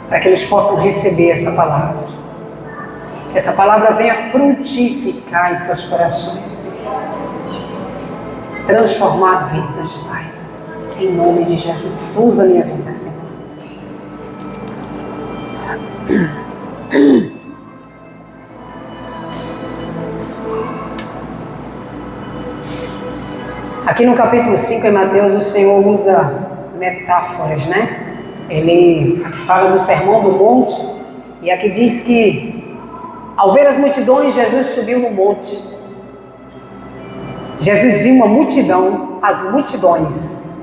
para que eles possam receber esta palavra. Que essa palavra venha frutificar em seus corações, Senhor. Transformar vidas, Pai. Em nome de Jesus. Usa a minha vida, Senhor. Aqui no capítulo 5 em Mateus, o Senhor usa metáforas, né? Ele aqui fala do Sermão do Monte, e aqui diz que ao ver as multidões, Jesus subiu no monte. Jesus viu uma multidão, as multidões.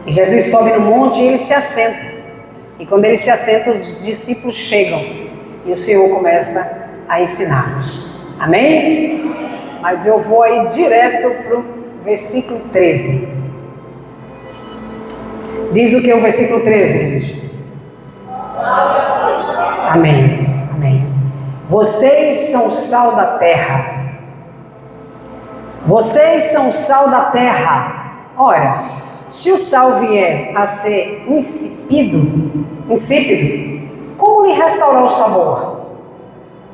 E Jesus sobe no monte e ele se assenta. E quando ele se assenta, os discípulos chegam. E o Senhor começa a ensiná-los. Amém? Mas eu vou aí direto para o versículo 13. Diz o que é o versículo 13, igreja? Amém. Amém. Vocês são o sal da terra. Vocês são o sal da terra. Ora, se o sal vier a ser insípido, como lhe restaurar o sabor?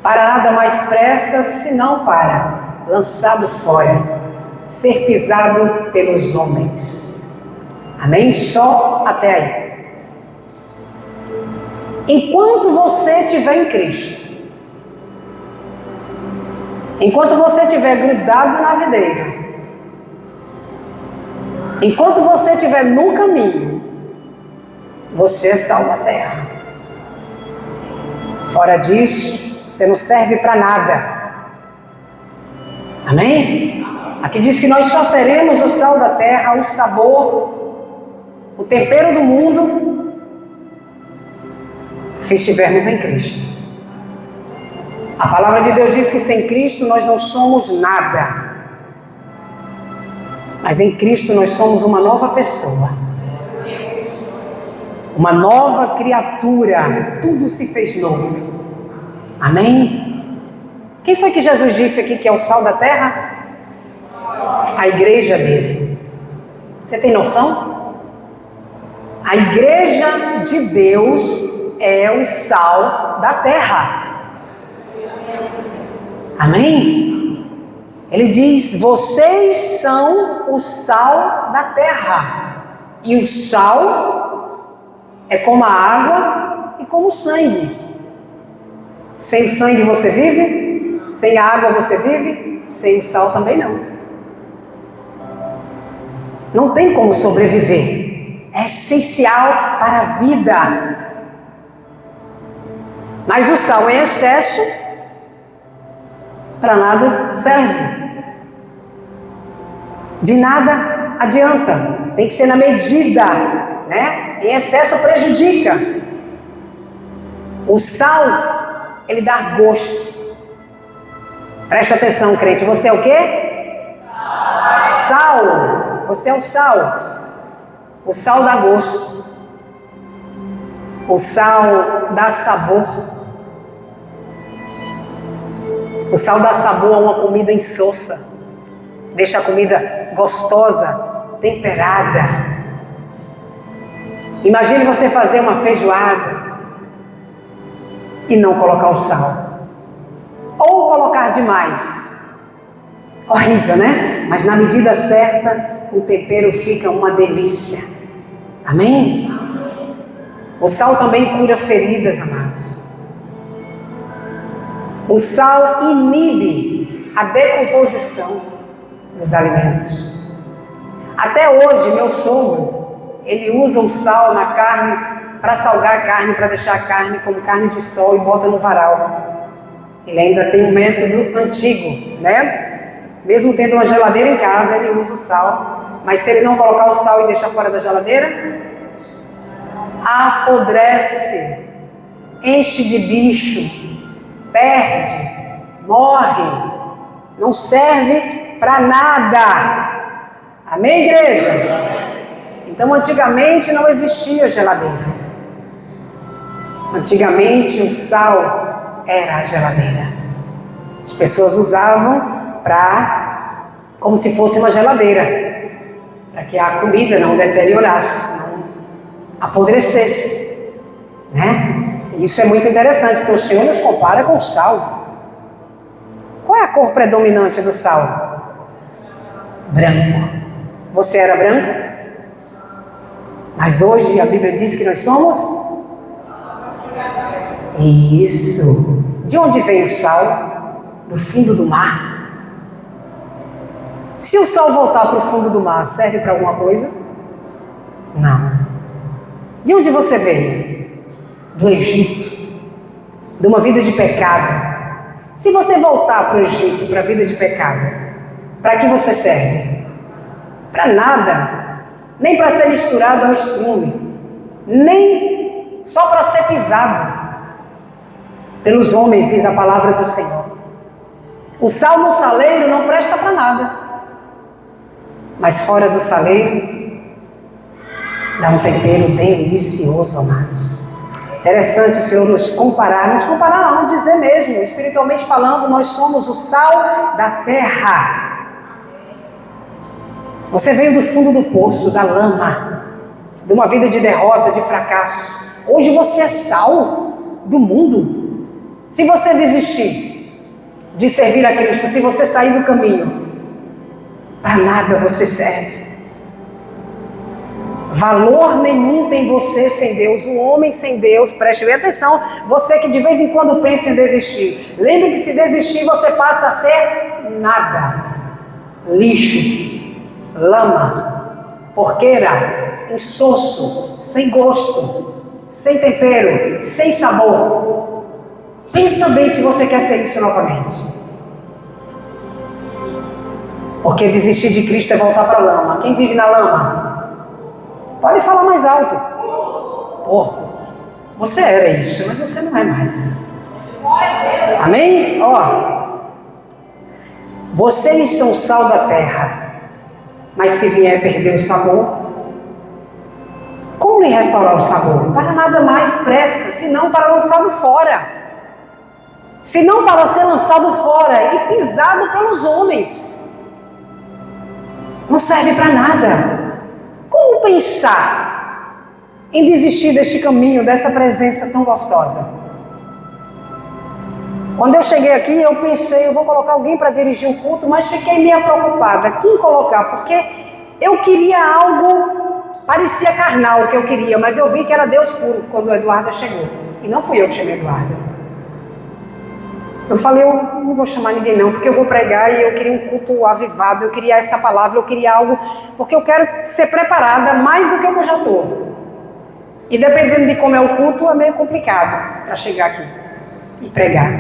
Para nada mais presta, senão para, lançado fora, ser pisado pelos homens. Amém? Só até aí. Enquanto você estiver em Cristo, enquanto você estiver grudado na videira, enquanto você estiver no caminho, você é sal da terra. Fora disso, você não serve para nada. Amém? Aqui diz que nós só seremos o sal da terra, o sabor, o tempero do mundo, se estivermos em Cristo. A palavra de Deus diz que sem Cristo nós não somos nada. Mas em Cristo nós somos uma nova pessoa. Uma nova criatura. Tudo se fez novo. Amém? Quem foi que Jesus disse aqui que é o sal da terra? A igreja dele. Você tem noção? A igreja de Deus é o sal da terra. Amém? Ele diz, vocês são o sal da terra. E o sal é como a água e como o sangue. Sem o sangue você vive? Sem a água você vive? Sem o sal também não. Não tem como sobreviver. É essencial para a vida. Mas o sal em excesso, para nada serve. De nada adianta. Tem que ser na medida, né? Em excesso prejudica. O sal, ele dá gosto. Preste atenção, crente. Você é o quê? Sal. Você é o sal. O sal dá gosto. O sal dá sabor. O sal dá sabor a uma comida insossa. Deixa a comida gostosa, temperada. Imagine você fazer uma feijoada e não colocar o sal. Ou colocar demais. Horrível, né? Mas na medida certa, o tempero fica uma delícia. Amém? O sal também cura feridas, amados. O sal inibe a decomposição dos alimentos. Até hoje, meu sogro, ele usa o sal na carne para salgar a carne, para deixar a carne como carne de sol e bota no varal. Ele ainda tem um método antigo, né? Mesmo tendo uma geladeira em casa, ele usa o sal. Mas se ele não colocar o sal e deixar fora da geladeira, apodrece, enche de bicho, perde, morre, não serve para nada. Amém, igreja? Então, antigamente não existia geladeira. Antigamente o sal era a geladeira. As pessoas usavam como se fosse uma geladeira, para que a comida não deteriorasse, não apodrecesse, né? Isso é muito interessante, porque o Senhor nos compara com o sal. Qual é a cor predominante do sal? Branco. Você era branco? Mas hoje a Bíblia diz que nós somos? Isso. De onde vem o sal? Do fundo do mar. Se o sal voltar para o fundo do mar, serve para alguma coisa? Não. De onde você veio? Do Egito. De uma vida de pecado. Se você voltar para o Egito, para a vida de pecado, para que você serve? Para nada. Nem para ser misturado ao estrume. Nem só para ser pisado pelos homens, diz a palavra do Senhor. O sal no saleiro não presta para nada. Mas fora do saleiro, dá um tempero delicioso, amados. Interessante o Senhor nos comparar não, dizer mesmo, espiritualmente falando, nós somos o sal da terra. Você veio do fundo do poço, da lama, de uma vida de derrota, de fracasso. Hoje você é sal do mundo. Se você desistir de servir a Cristo, se você sair do caminho, para nada você serve. Valor nenhum tem você sem Deus. O homem sem Deus, preste bem atenção, você que de vez em quando pensa em desistir, lembre que se desistir você passa a ser nada. Lixo, lama, porqueira, insosso, sem gosto, sem tempero, sem sabor. Pensa bem se você quer ser isso novamente. Porque desistir de Cristo é voltar para a lama. Quem vive na lama? Pode falar mais alto. Porco. Você era isso, mas você não é mais. Amém? Vocês são sal da terra. Mas se vier perder o sabor, como lhe restaurar o sabor? Para nada mais presta, senão para lançado fora. Senão para ser lançado fora e pisado pelos homens. Não serve para nada. Como pensar em desistir deste caminho, dessa presença tão gostosa? Quando eu cheguei aqui, eu pensei, eu vou colocar alguém para dirigir o culto, mas fiquei meio preocupada. Quem colocar? Porque eu queria algo, parecia carnal o que eu queria, mas eu vi que era Deus puro quando o Eduardo chegou. E não fui eu que chamei Eduardo. Eu falei, eu não vou chamar ninguém não, porque eu vou pregar e eu queria um culto avivado, eu queria essa palavra, eu queria algo, porque eu quero ser preparada mais do que eu já estou. E dependendo de como é o culto, é meio complicado para chegar aqui e pregar.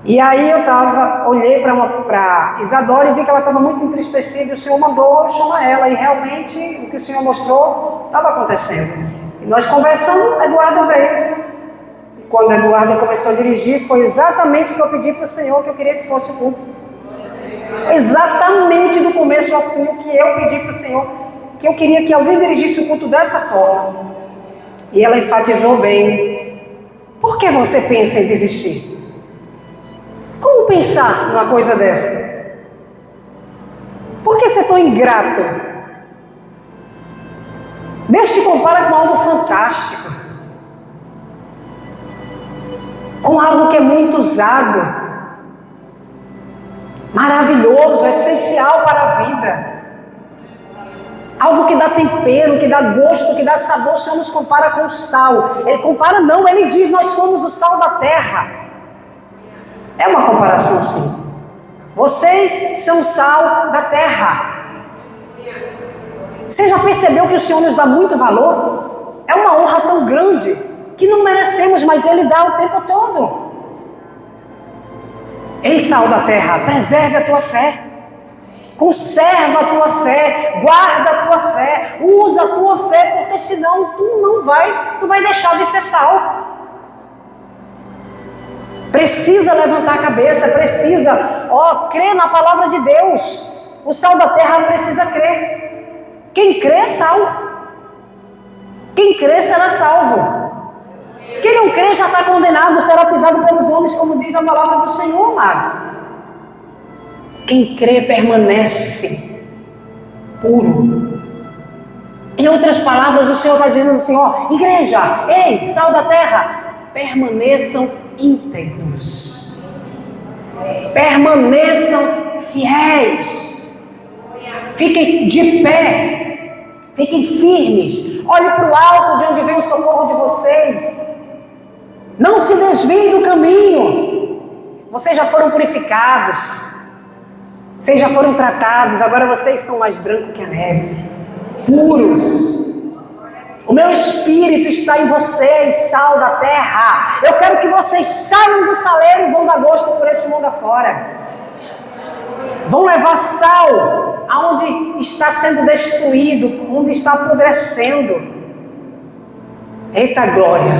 E aí eu olhei para Isadora e vi que ela estava muito entristecida, e o Senhor mandou eu chamar ela, e realmente o que o Senhor mostrou estava acontecendo. E nós conversando, Eduardo veio. Quando Eduardo começou a dirigir, foi exatamente o que eu pedi para o Senhor, que eu queria que fosse o culto. Exatamente do começo ao fim, o que eu pedi para o Senhor, que eu queria que alguém dirigisse o culto dessa forma. E ela enfatizou bem. Por que você pensa em desistir? Como pensar numa coisa dessa? Por que você é tão ingrato? Deus te compara com algo fantástico. Com algo que é muito usado, maravilhoso, essencial para a vida. Algo que dá tempero, que dá gosto, que dá sabor. O Senhor nos compara com o sal. Ele compara não, ele diz, nós somos o sal da terra. É uma comparação sim. Vocês são o sal da terra. Você já percebeu que o Senhor nos dá muito valor? É uma honra tão grande que não merecemos, mas Ele dá o tempo todo. Ei, sal da terra, preserve a tua fé. Conserva a tua fé, guarda a tua fé, usa a tua fé, porque senão tu vai deixar de ser sal. Precisa levantar a cabeça, precisa, crer na palavra de Deus. O sal da terra precisa crer. Quem crê é sal. Quem crê será salvo. Quem não crê já está condenado, será pisado pelos homens, como diz a palavra do Senhor, amados. Quem crê permanece puro. Em outras palavras, o Senhor está dizendo assim, igreja, ei, sal da terra, permaneçam íntegros, permaneçam fiéis, fiquem de pé, fiquem firmes, olhem para o alto de onde vem o socorro de vocês, não se desviem do caminho. Vocês já foram purificados, vocês já foram tratados, agora vocês são mais brancos que a neve, puros. O meu espírito está em vocês, sal da terra. Eu quero que vocês saiam do saleiro e vão dar gosto por este mundo afora. Vão levar sal aonde está sendo destruído, onde está apodrecendo. Eita glória!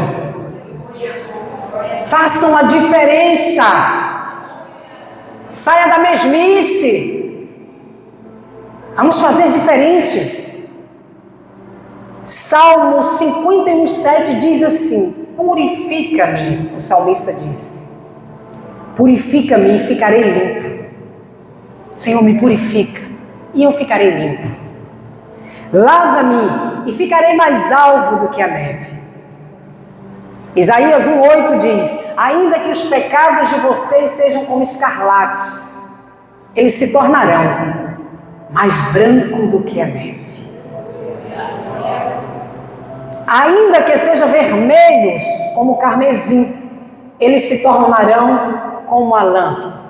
Façam a diferença. Saia da mesmice. Vamos fazer diferente. Salmo 51:7 diz assim: purifica-me, o salmista disse. Purifica-me e ficarei limpo. Senhor, me purifica e eu ficarei limpo. Lava-me e ficarei mais alvo do que a neve. Isaías 1:8 diz: ainda que os pecados de vocês sejam como escarlate, eles se tornarão mais branco do que a neve. Ainda que sejam vermelhos como o carmesim, eles se tornarão como a lã.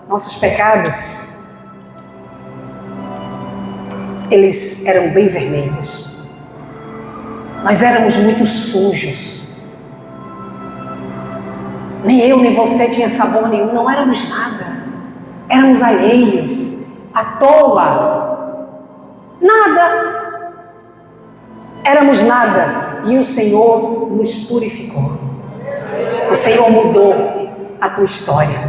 Nossos pecados, eles eram bem vermelhos. Nós éramos muito sujos. Nem eu nem você tinha sabor nenhum, não éramos nada. Éramos alheios, à toa. Nada. Éramos nada. E o Senhor nos purificou. O Senhor mudou a tua história.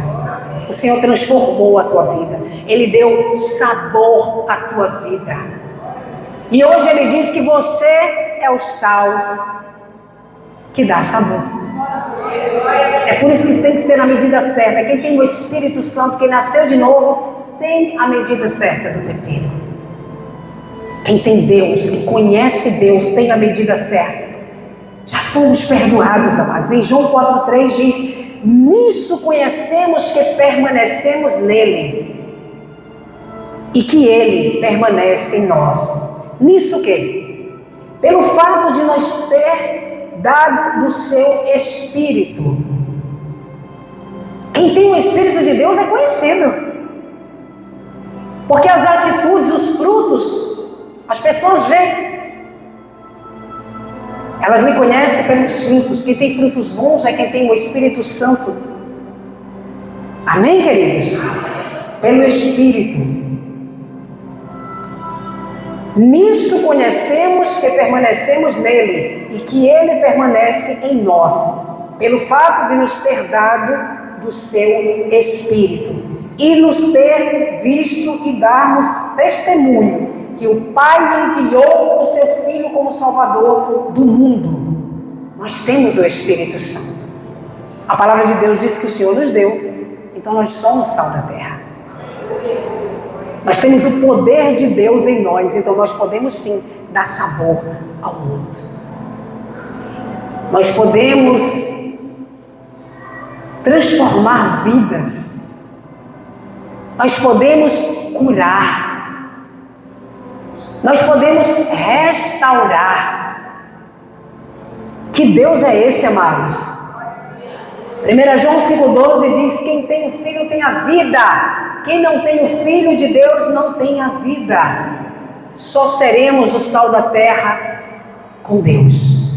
O Senhor transformou a tua vida. Ele deu sabor à tua vida. E hoje Ele diz que você é o sal que dá sabor. É por isso que tem que ser na medida certa. Quem tem o Espírito Santo, quem nasceu de novo, tem a medida certa do tempero. Quem tem Deus, que conhece Deus, tem a medida certa. Já fomos perdoados, amados. Em João 4,3 diz: nisso conhecemos que permanecemos nele e que ele permanece em nós. Nisso o quê? Pelo fato de nós ter dado do seu Espírito. Quem tem o Espírito de Deus é conhecido. Porque as atitudes, os frutos, as pessoas veem. Elas me conhecem pelos frutos. Quem tem frutos bons é quem tem o Espírito Santo. Amém, queridos? Pelo Espírito. Nisso conhecemos que permanecemos nele e que ele permanece em nós, pelo fato de nos ter dado do seu Espírito e nos ter visto e dar-nos testemunho que o Pai enviou o seu Filho como Salvador do mundo. Nós temos o Espírito Santo. A palavra de Deus diz que o Senhor nos deu, então nós somos sal da terra. Nós temos o poder de Deus em nós, então nós podemos sim dar sabor ao mundo. Nós podemos transformar vidas. Nós podemos curar. Nós podemos restaurar. Que Deus é esse, amados? 1 João 5,12 diz: quem tem o Filho tem a vida. Quem não tem o Filho de Deus não tem a vida. Só seremos o sal da terra com Deus.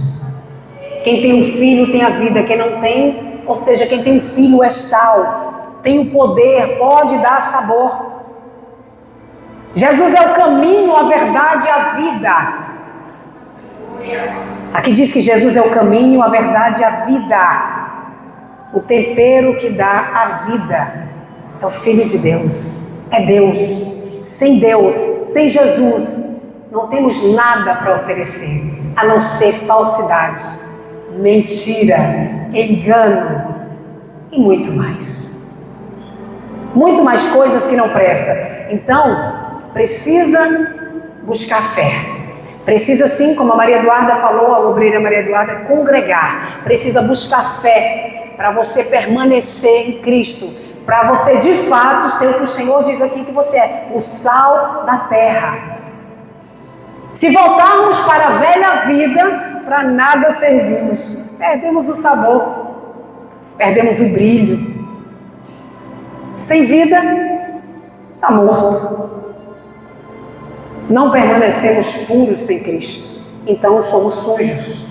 Quem tem o Filho tem a vida. Quem não tem, ou seja, quem tem o Filho é sal, tem o poder, pode dar sabor. Jesus é o caminho, a verdade e a vida. Aqui diz que Jesus é o caminho, a verdade e a vida. O tempero que dá a vida é o Filho de Deus. É Deus. Sem Deus, sem Jesus, não temos nada para oferecer, a não ser falsidade, mentira, engano e muito mais. Muito mais coisas que não prestam. Então, precisa buscar fé, Precisa sim, como a Maria Eduarda falou, a obreira Maria Eduarda, congregar. Precisa buscar fé para você permanecer em Cristo. Para você de fato ser o que o Senhor diz aqui que você é, o sal da terra. Se voltarmos para a velha vida, para nada servimos. Perdemos o sabor, perdemos o brilho. Sem vida, está morto. Não permanecemos puros sem Cristo. Então somos sujos.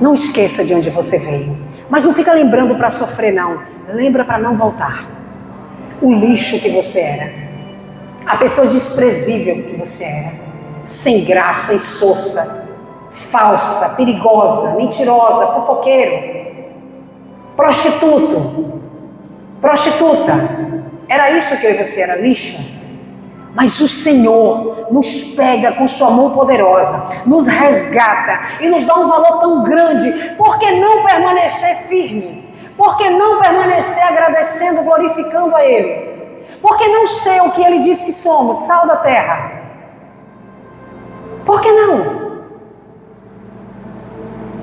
Não esqueça de onde você veio. Mas não fica lembrando para sofrer, não. Lembra para não voltar. O lixo que você era. A pessoa desprezível que você era. Sem graça, insossa, falsa, perigosa, mentirosa, fofoqueiro, prostituta. Era isso que eu e você era, lixo. Mas o Senhor nos pega com sua mão poderosa, nos resgata e nos dá um valor tão grande. Por que não permanecer firme? Por que não permanecer agradecendo, glorificando a Ele? Por que não ser o que Ele diz que somos, sal da terra? Por que não?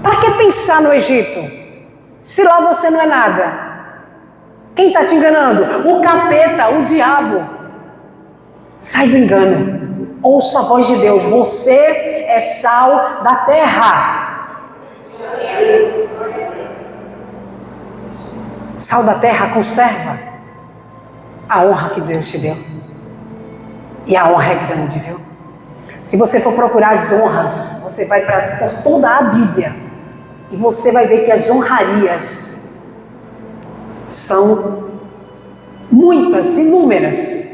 Para que pensar no Egito? Se lá você não é nada. Quem está te enganando? O capeta, o diabo. Sai do engano. Ouça a voz de Deus. Você é sal da terra. Sal da terra conserva a honra que Deus te deu. E a honra é grande, viu? Se você for procurar as honras, você vai por toda a Bíblia e você vai ver que as honrarias são muitas, inúmeras.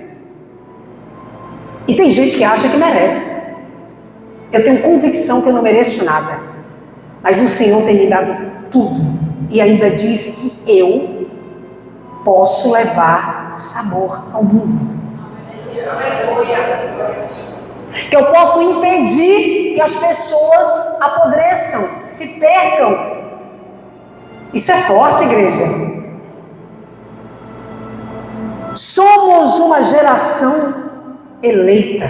E tem gente que acha que merece. Eu tenho convicção que eu não mereço nada. Mas o Senhor tem me dado tudo. E ainda diz que eu posso levar sabor ao mundo. Que eu posso impedir que as pessoas apodreçam, se percam. Isso é forte, igreja. Somos uma geração eleita.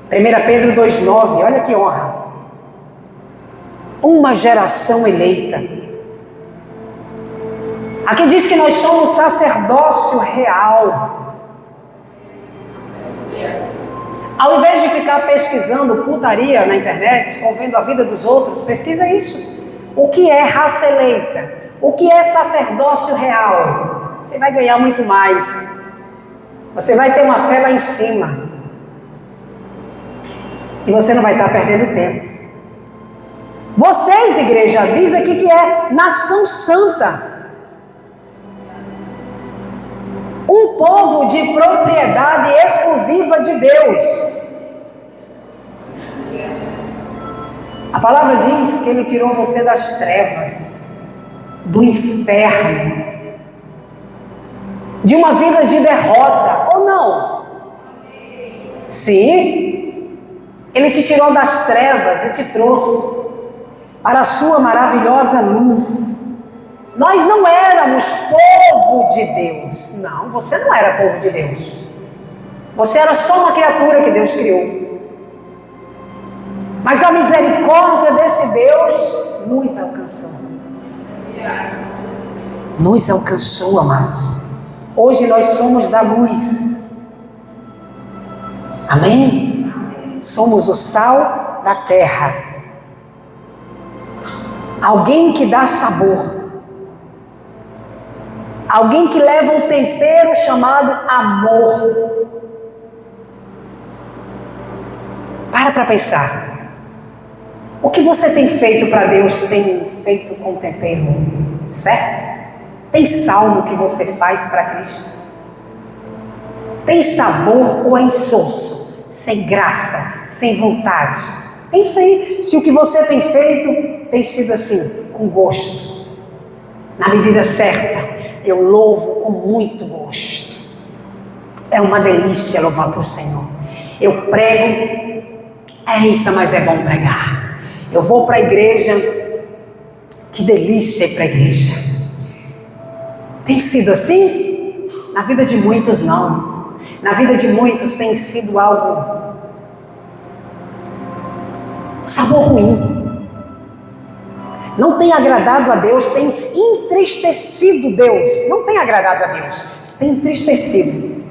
1 Pedro 2,9, olha que honra. Uma geração eleita. Aqui diz que nós somos sacerdócio real. Ao invés de ficar pesquisando putaria na internet, ou vendo a vida dos outros, pesquisa isso. O que é raça eleita? O que é sacerdócio real? Você vai ganhar muito mais. Você vai ter uma fé lá em cima. E você não vai estar perdendo tempo. Vocês, igreja, diz aqui que é nação santa. Um povo de propriedade exclusiva de Deus. A palavra diz que Ele tirou você das trevas, do inferno, de uma vida de derrota, ou não? Sim, Ele te tirou das trevas e te trouxe para a sua maravilhosa luz. Nós não éramos povo de Deus. Não, você não era povo de Deus. Você era só uma criatura que Deus criou. Mas a misericórdia desse Deus nos alcançou. Nos alcançou, amados. Hoje nós somos da luz. Amém? Somos o sal da terra. Alguém que dá sabor. Alguém que leva um tempero chamado amor. Para pensar. O que você tem feito para Deus tem feito com tempero certo? Tem sal no que você faz para Cristo? Tem sabor ou é insosso? Sem graça, sem vontade? Pensa aí, se o que você tem feito tem sido assim, com gosto. Na medida certa. Eu louvo com muito gosto. É uma delícia louvar para o Senhor. Eu prego. Eita, mas é bom pregar. Eu vou para a igreja. Que delícia ir para a igreja. Tem sido assim? Na vida de muitos não. na vida de muitos tem sido algo sabor ruim. Não tem agradado a Deus, tem entristecido Deus. Não tem agradado a Deus, tem entristecido.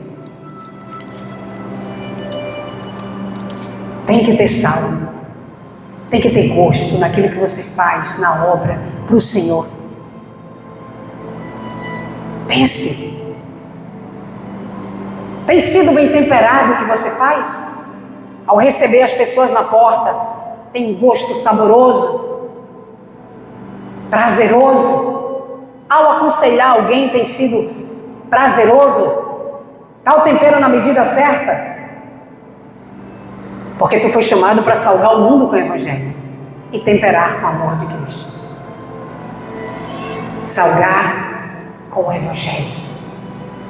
Tem que ter sal, tem que ter gosto naquilo que você faz, na obra, para o Senhor. Pense. Tem sido bem temperado o que você faz? Ao receber as pessoas na porta, tem gosto saboroso, prazeroso? Ao aconselhar alguém, tem sido prazeroso? Está o tempero na medida certa? Porque tu foi chamado para salvar o mundo com o Evangelho e temperar com o amor de Cristo. Salgar com o Evangelho,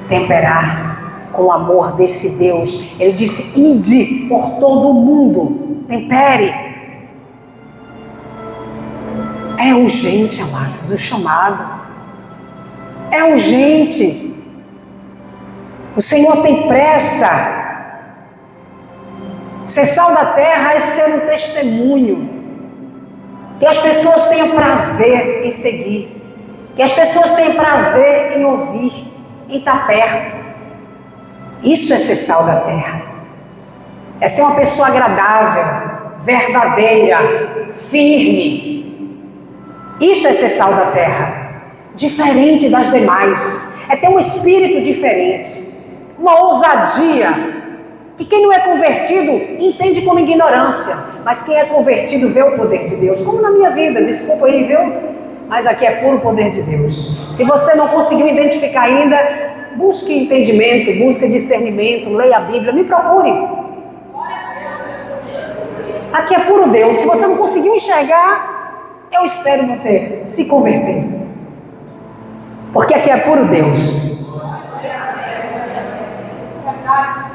temperar com o amor desse Deus. Ele disse: ide por todo o mundo, tempere. É urgente, amados, o chamado. É urgente. O Senhor tem pressa. Ser sal da terra é ser um testemunho. Que as pessoas tenham prazer em seguir. Que as pessoas tenham prazer em ouvir, em estar perto. Isso é ser sal da terra. É ser uma pessoa agradável, verdadeira, firme. Isso é ser sal da terra. Diferente das demais. É ter um espírito diferente. Uma ousadia. Que quem não é convertido entende como ignorância, mas quem é convertido vê o poder de Deus, como na minha vida, desculpa aí, viu? Mas aqui é puro poder de Deus. Se você não conseguiu identificar ainda, busque entendimento, busque discernimento, leia a Bíblia, me procure. Aqui é puro Deus. Se você não conseguiu enxergar, eu espero você se converter, porque aqui é puro Deus.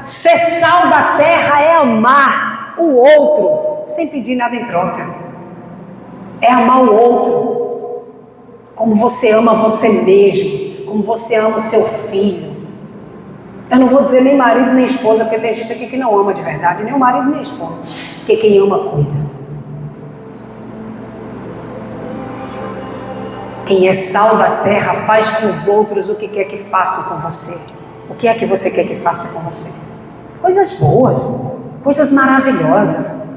Ser sal da terra é amar o outro sem pedir nada em troca. É amar o outro como você ama você mesmo, como você ama o seu filho. Eu não vou dizer nem marido nem esposa, porque tem gente aqui que não ama de verdade, nem o marido nem a esposa, porque quem ama cuida. Quem é sal da terra faz com os outros o que quer que façam com você. O que é que você quer que faça com você? Coisas boas, coisas maravilhosas.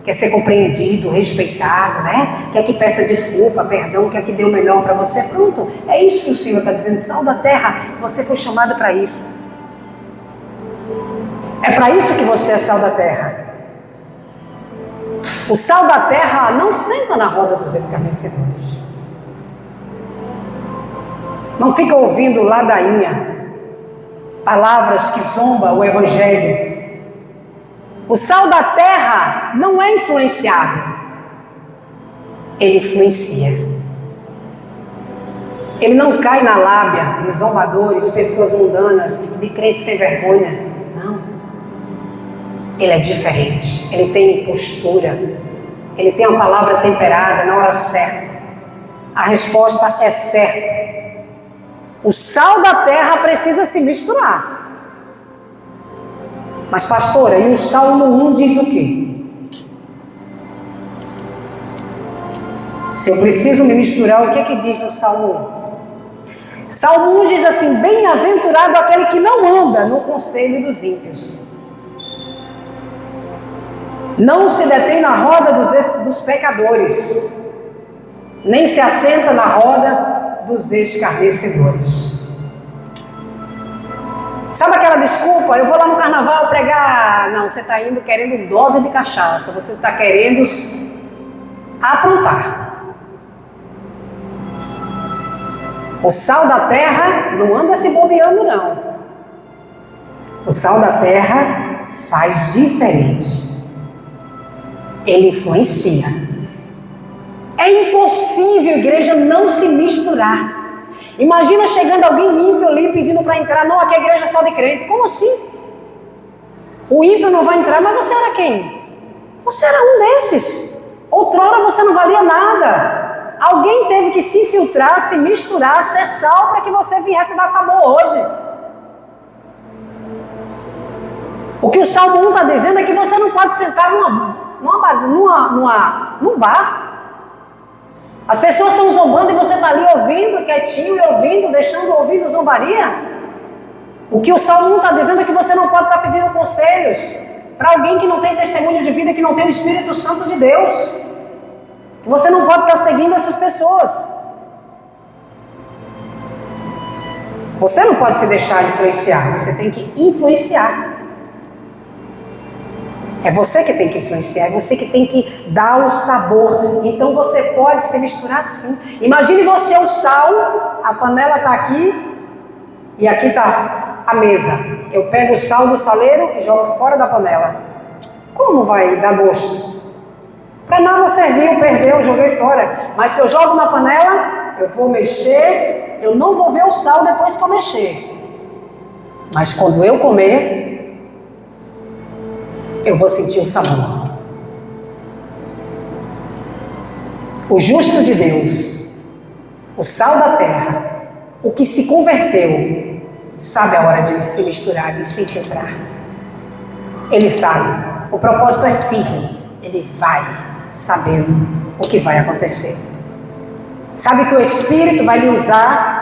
Quer ser compreendido, respeitado, né? Quer que peça desculpa, perdão, quer que dê o melhor para você. Pronto, é isso que o Senhor está dizendo. Sal da terra, você foi chamado para isso. É para isso que você é sal da terra. O sal da terra não senta na roda dos escarnecedores. Não fica ouvindo ladainha, palavras que zombam o Evangelho. O sal da terra não é influenciado. Ele influencia. Ele não cai na lábia de zombadores, de pessoas mundanas, de crentes sem vergonha. Não. Ele é diferente. Ele tem postura. Ele tem a palavra temperada na hora certa. A resposta é certa. O sal da terra precisa se misturar. Mas pastora, e o Salmo 1 diz o quê? Se eu preciso me misturar, o que é que diz no Salmo 1? Salmo 1 diz assim: bem-aventurado aquele que não anda no conselho dos ímpios, não se detém na roda dos pecadores, nem se assenta na roda dos escarnecedores. Sabe aquela desculpa? Eu vou lá no carnaval pregar. Não, você está indo querendo dose de cachaça. Você está querendo aprontar. O sal da terra não anda se bobeando, não. O sal da terra faz diferente. Ele influencia. É impossível, igreja, não se misturar. Imagina chegando alguém ímpio ali pedindo para entrar. Não, aqui é igreja só de crente. Como assim? O ímpio não vai entrar, mas você era quem? Você era um desses. Outrora você não valia nada. Alguém teve que se infiltrar, se misturar, ser sal para que você viesse dar sabor hoje. O que o Salmo 1 está dizendo é que você não pode sentar num bar. As pessoas estão zombando e você está ali ouvindo, quietinho e ouvindo, deixando ouvindo zombaria. O que o Salmo 1 está dizendo é que você não pode estar pedindo conselhos para alguém que não tem testemunho de vida, que não tem o Espírito Santo de Deus. Que você não pode estar seguindo essas pessoas. Você não pode se deixar influenciar, você tem que influenciar. É você que tem que influenciar, é você que tem que dar o sabor. Então você pode se misturar sim. Imagine você o sal, a panela está aqui e aqui está a mesa. Eu pego o sal do saleiro e jogo fora da panela. Como vai dar gosto? Para nada serviu, perdeu, joguei fora. Mas se eu jogo na panela, eu vou mexer, eu não vou ver o sal depois que eu mexer. Mas quando eu comer, eu vou sentir o sabor. O justo de Deus, o sal da terra, o que se converteu, sabe a hora de se misturar, de se infiltrar. Ele sabe, o propósito é firme, ele vai sabendo o que vai acontecer. Sabe que o Espírito vai lhe usar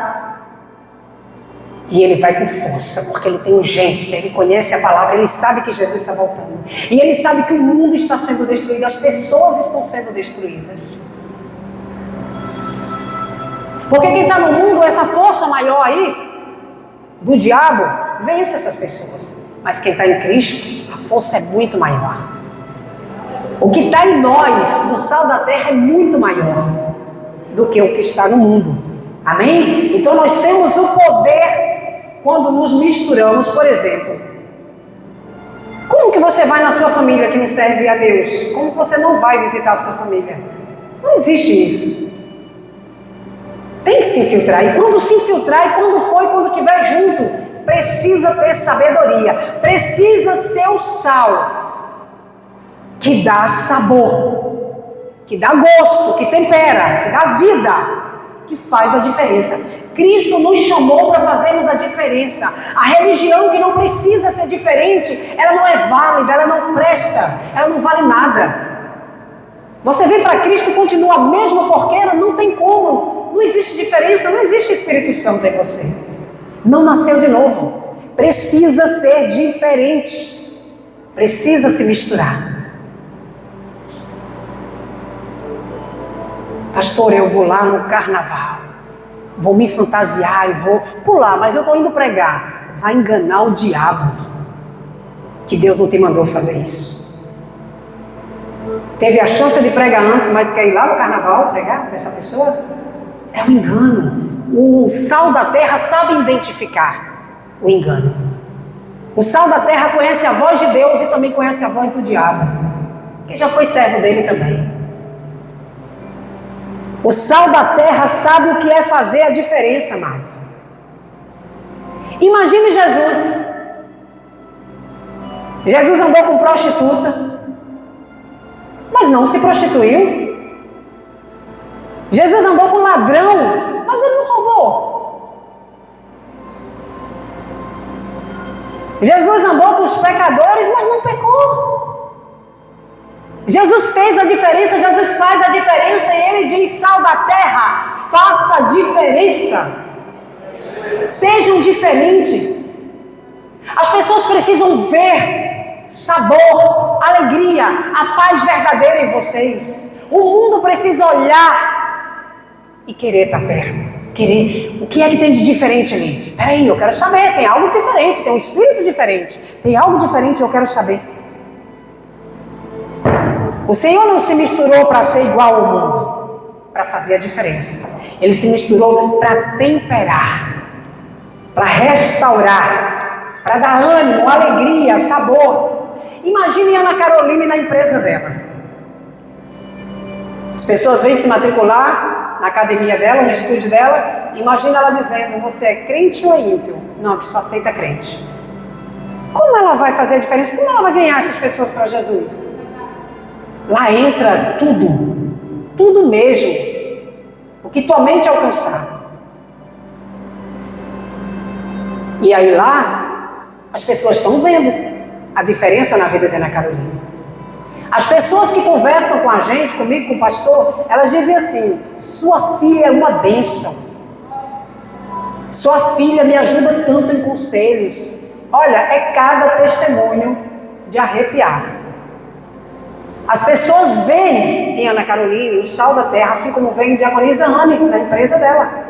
e ele vai com força, porque ele tem urgência, ele conhece a palavra, ele sabe que Jesus está voltando. E ele sabe que o mundo está sendo destruído, as pessoas estão sendo destruídas. Porque quem está no mundo, essa força maior aí, do diabo, vence essas pessoas. Mas quem está em Cristo, a força é muito maior. O que está em nós, no sal da terra, é muito maior do que o que está no mundo. Amém? Então nós temos o poder quando nos misturamos. Por exemplo, como que você vai na sua família que não serve a Deus? Como que você não vai visitar a sua família? Não existe isso. Tem que se infiltrar. E quando se infiltrar, e quando estiver junto, precisa ter sabedoria. Precisa ser o sal que dá sabor, que dá gosto, que tempera, que dá vida, que faz a diferença. Cristo nos chamou para fazermos a diferença. A religião que não precisa ser diferente, ela não é válida, ela não presta, ela não vale nada. Você vem para Cristo e continua a mesma porqueira, não tem como. Não existe diferença, não existe Espírito Santo em você. Não nasceu de novo. Precisa ser diferente. Precisa se misturar. Pastor, eu vou lá no carnaval, vou me fantasiar e vou pular, mas eu estou indo pregar. Vai enganar o diabo, que Deus não te mandou fazer isso. Teve a chance de pregar antes, mas quer ir lá no carnaval pregar para essa pessoa? É um engano. O sal da terra sabe identificar o engano. O sal da terra conhece a voz de Deus e também conhece a voz do diabo, que já foi servo dele também. O sal da terra sabe o que é fazer a diferença, amados. Imagine Jesus. Jesus andou com prostituta, mas não se prostituiu. Jesus andou com ladrão, mas ele não roubou. Jesus andou com os pecadores, mas não pecou. Jesus fez a diferença, Jesus faz a diferença, e ele diz: sal da terra, faça a diferença. Sejam diferentes. As pessoas precisam ver sabor, alegria, a paz verdadeira em vocês. O mundo precisa olhar e querer estar perto. Querer, o que é que tem de diferente ali? Peraí, eu quero saber, tem algo diferente, tem um espírito diferente, tem algo diferente, eu quero saber. O Senhor não se misturou para ser igual ao mundo, para fazer a diferença. Ele se misturou para temperar, para restaurar, para dar ânimo, alegria, sabor. Imagine a Ana Caroline na empresa dela. As pessoas vêm se matricular na academia dela, no estúdio dela. Imagina ela dizendo: você é crente ou é ímpio? Não, que só aceita crente. Como ela vai fazer a diferença? Como ela vai ganhar essas pessoas para Jesus? Lá entra tudo, tudo mesmo, o que tua mente alcançar. E aí lá, as pessoas estão vendo a diferença na vida de Ana Carolina. As pessoas que conversam com a gente, comigo, com o pastor, elas dizem assim: sua filha é uma bênção. Sua filha me ajuda tanto em conselhos. Olha, é cada testemunho de arrepiar. As pessoas veem em Ana Carolina o sal da terra, assim como veem em Diaconisa Anne, na empresa dela.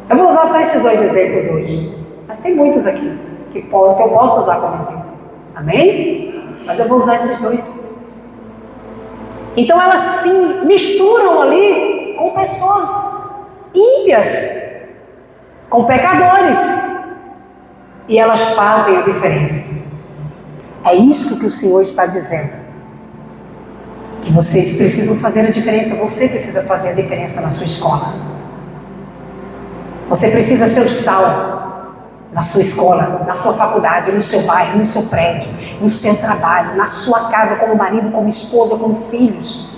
Eu vou usar só esses dois exemplos hoje, mas tem muitos aqui que eu posso usar como exemplo. Amém? Mas eu vou usar esses dois. Então elas se misturam ali com pessoas ímpias, com pecadores, e elas fazem a diferença. É isso que o Senhor está dizendo, que vocês precisam fazer a diferença. Você precisa fazer a diferença na sua escola. Você precisa ser o sal na sua escola, na sua faculdade, no seu bairro, no seu prédio, no seu trabalho, na sua casa como marido, como esposa, como filhos,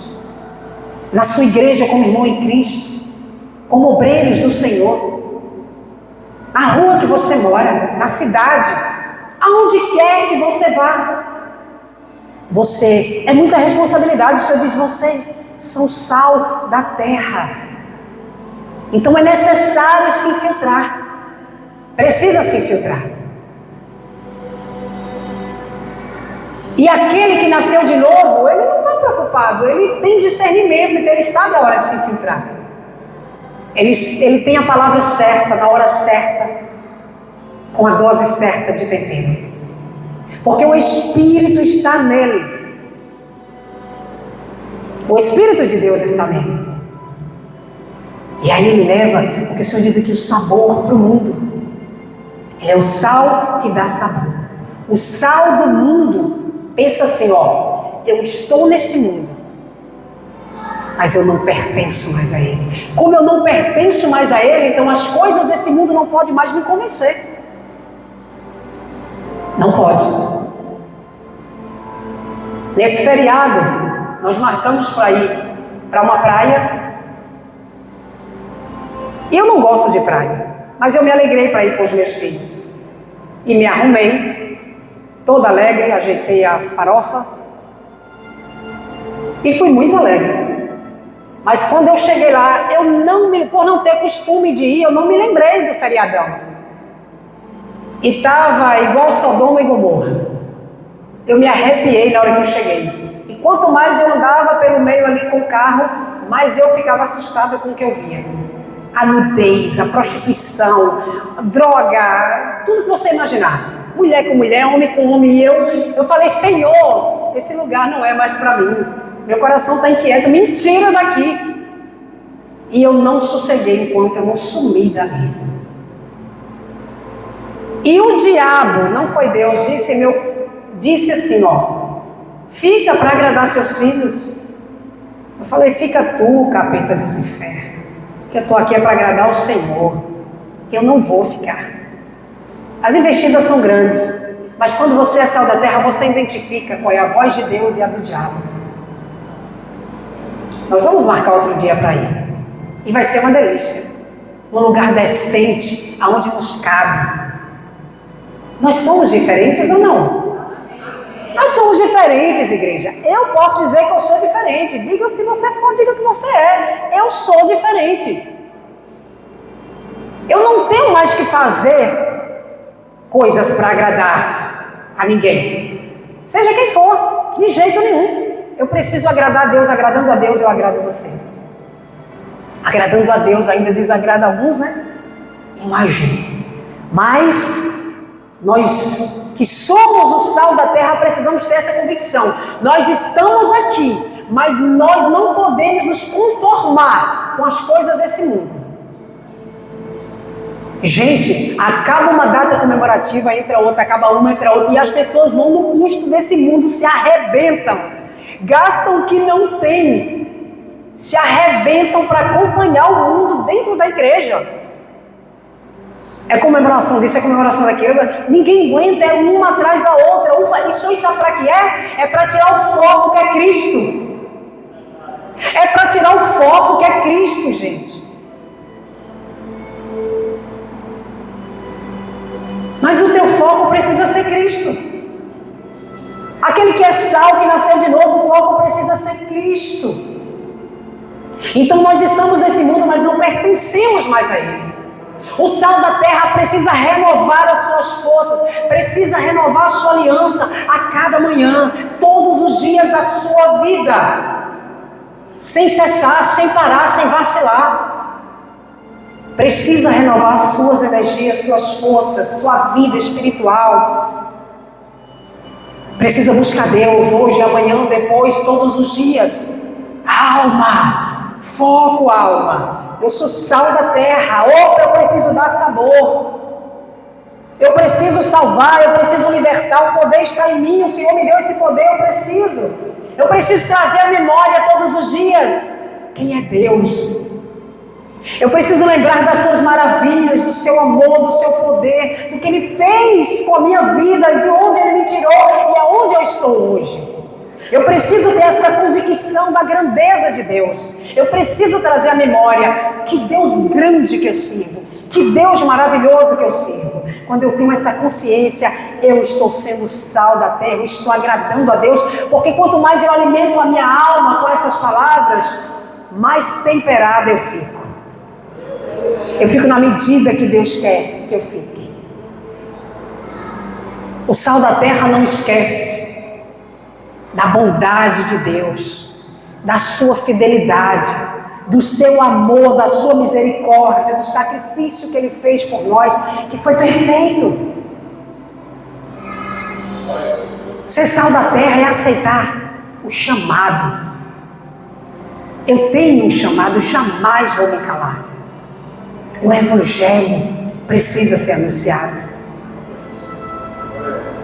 na sua igreja como irmão em Cristo, como obreiros do Senhor, na rua que você mora, na cidade, aonde quer que você vá. Você, é muita responsabilidade. O Senhor diz: vocês são sal da terra. Então é necessário se infiltrar. Precisa se infiltrar. E aquele que nasceu de novo, ele não está preocupado, ele tem discernimento, então ele sabe a hora de se infiltrar. Ele tem a palavra certa, na hora certa, com a dose certa de tempero. Porque o Espírito está nele. O Espírito de Deus está nele. E aí ele leva, porque o Senhor diz aqui, o sabor para o mundo. Ele é o sal que dá sabor. O sal do mundo pensa assim: ó, eu estou nesse mundo, mas eu não pertenço mais a ele. Como eu não pertenço mais a ele, então as coisas desse mundo não podem mais me convencer. Não pode. Nesse feriado, nós marcamos para ir para uma praia. E eu não gosto de praia, mas eu me alegrei para ir com os meus filhos. E me arrumei, toda alegre, ajeitei as farofas. E fui muito alegre. Mas quando eu cheguei lá, por não ter costume de ir, eu não me lembrei do feriadão. E estava igual Sodoma e Gomorra. Eu me arrepiei na hora que eu cheguei. E quanto mais eu andava pelo meio ali com o carro, mais eu ficava assustada com o que eu via. A nudez, a prostituição, a droga, tudo que você imaginar. Mulher com mulher, homem com homem. E eu falei: Senhor, esse lugar não é mais para mim. Meu coração está inquieto, me tira daqui. E eu não sosseguei enquanto eu não sumi dali. E o diabo, não foi Deus, disse assim: ó, fica para agradar seus filhos. Eu falei: fica tu, capeta dos infernos, que eu estou aqui é para agradar o Senhor. Eu não vou ficar. As investidas são grandes, mas quando você é sal da terra, você identifica qual é a voz de Deus e a do diabo. Nós vamos marcar outro dia para ir, e vai ser uma delícia, num lugar decente, aonde nos cabe. Nós somos diferentes ou não? Nós somos diferentes, igreja. Eu posso dizer que eu sou diferente. Diga se você for, diga que você é. Eu sou diferente. Eu não tenho mais que fazer coisas para agradar a ninguém. Seja quem for, de jeito nenhum. Eu preciso agradar a Deus. Agradando a Deus, eu agrado você. Agradando a Deus ainda desagrada alguns, né? Imagine. Mas nós que somos o sal da terra precisamos ter essa convicção. Nós estamos aqui, mas nós não podemos nos conformar com as coisas desse mundo. Gente, acaba uma data comemorativa, entra outra, acaba uma, entra outra, e as pessoas vão no custo desse mundo, se arrebentam, gastam o que não tem, se arrebentam para acompanhar o mundo dentro da igreja. É comemoração disso, é comemoração daquilo. Ninguém aguenta, é uma atrás da outra. Isso sabe para que é? É para tirar o foco que é Cristo. É para tirar o foco que é Cristo, gente. Mas o teu foco precisa ser Cristo. sal que nasceu de novo, o foco precisa ser Cristo. Então nós estamos nesse mundo, mas não pertencemos mais a ele. O sal da terra precisa renovar as suas forças, precisa renovar a sua aliança a cada manhã, todos os dias da sua vida, sem cessar, sem parar, sem vacilar. Precisa renovar suas energias, suas forças, sua vida espiritual. Precisa buscar Deus hoje, amanhã, depois, todos os dias. Alma, foco, alma. Eu sou sal da terra. Opa, eu preciso dar sabor. Eu preciso salvar, eu preciso libertar. O poder está em mim. O Senhor me deu esse poder, eu preciso. Eu preciso trazer a memória todos os dias. Quem é Deus? Eu preciso lembrar das suas maravilhas, do seu amor, do seu poder, do que Ele fez com a minha vida, de onde Ele me tirou e aonde eu estou hoje. Eu preciso ter essa convicção da grandeza de Deus. Eu preciso trazer à memória que Deus grande que eu sirvo, que Deus maravilhoso que eu sirvo. Quando eu tenho essa consciência, eu estou sendo sal da terra, eu estou agradando a Deus, porque quanto mais eu alimento a minha alma com essas palavras, mais temperada eu fico. Eu fico na medida que Deus quer que eu fique. O sal da terra não esquece da bondade de Deus, da sua fidelidade, do seu amor, da sua misericórdia, do sacrifício que Ele fez por nós, que foi perfeito. Ser sal da terra é aceitar o chamado. Eu tenho um chamado, jamais vou me calar. O Evangelho precisa ser anunciado.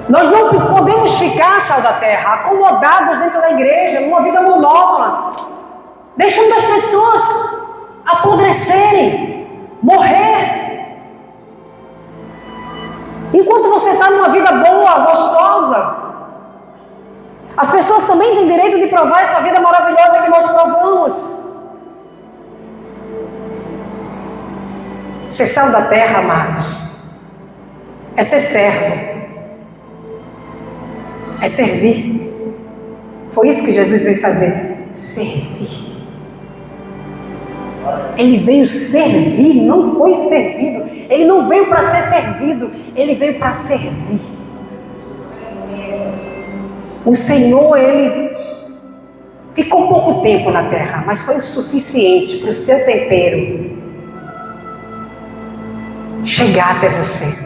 Nós não podemos ficar, sal da terra, acomodados dentro da igreja, numa vida monótona, deixando as pessoas apodrecerem, morrer. Enquanto você está numa vida boa, gostosa, as pessoas também têm direito de provar essa vida maravilhosa que nós provamos. Ser sal da terra, amados, é ser servo, é servir. Foi isso que Jesus veio fazer, servir. Ele veio servir, não foi servido. Ele não veio para ser servido, ele veio para servir. O Senhor, Ele ficou pouco tempo na terra, mas foi o suficiente para o seu tempero chegar até você.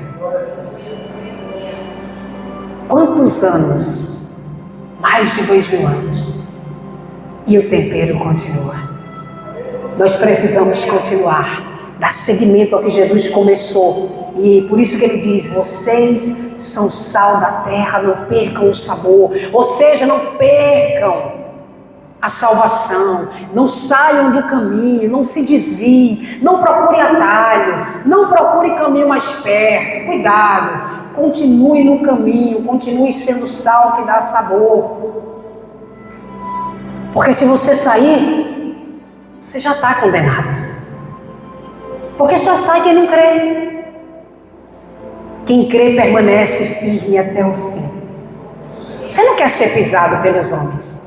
Quantos anos? Mais de 2000 anos. E o tempero continua. Nós precisamos continuar, dar seguimento ao que Jesus começou. E por isso que Ele diz, vocês são sal da terra, não percam o sabor. Ou seja, não percam a salvação, não saiam do caminho, não se desviem, não procure atalho, não procure caminho mais perto. Cuidado, continue no caminho, continue sendo sal que dá sabor. Porque se você sair, você já está condenado. Porque só sai quem não crê. Quem crê permanece firme até o fim. Você não quer ser pisado pelos homens.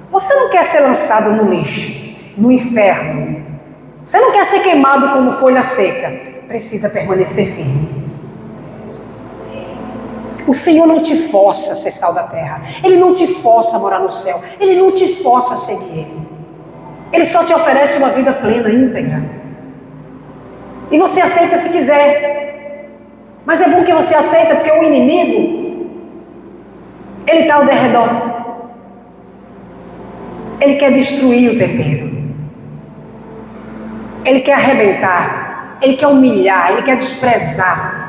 Você não quer ser lançado no lixo, no inferno. Você não quer ser queimado como folha seca. Precisa permanecer firme. O Senhor não te força a ser sal da terra. Ele não te força a morar no céu. Ele não te força a seguir Ele. Ele só te oferece uma vida plena, íntegra. E você aceita se quiser. Mas é bom que você aceita, porque o inimigo, ele está ao derredor. Ele quer destruir o tempero. Ele quer arrebentar. Ele quer humilhar. Ele quer desprezar.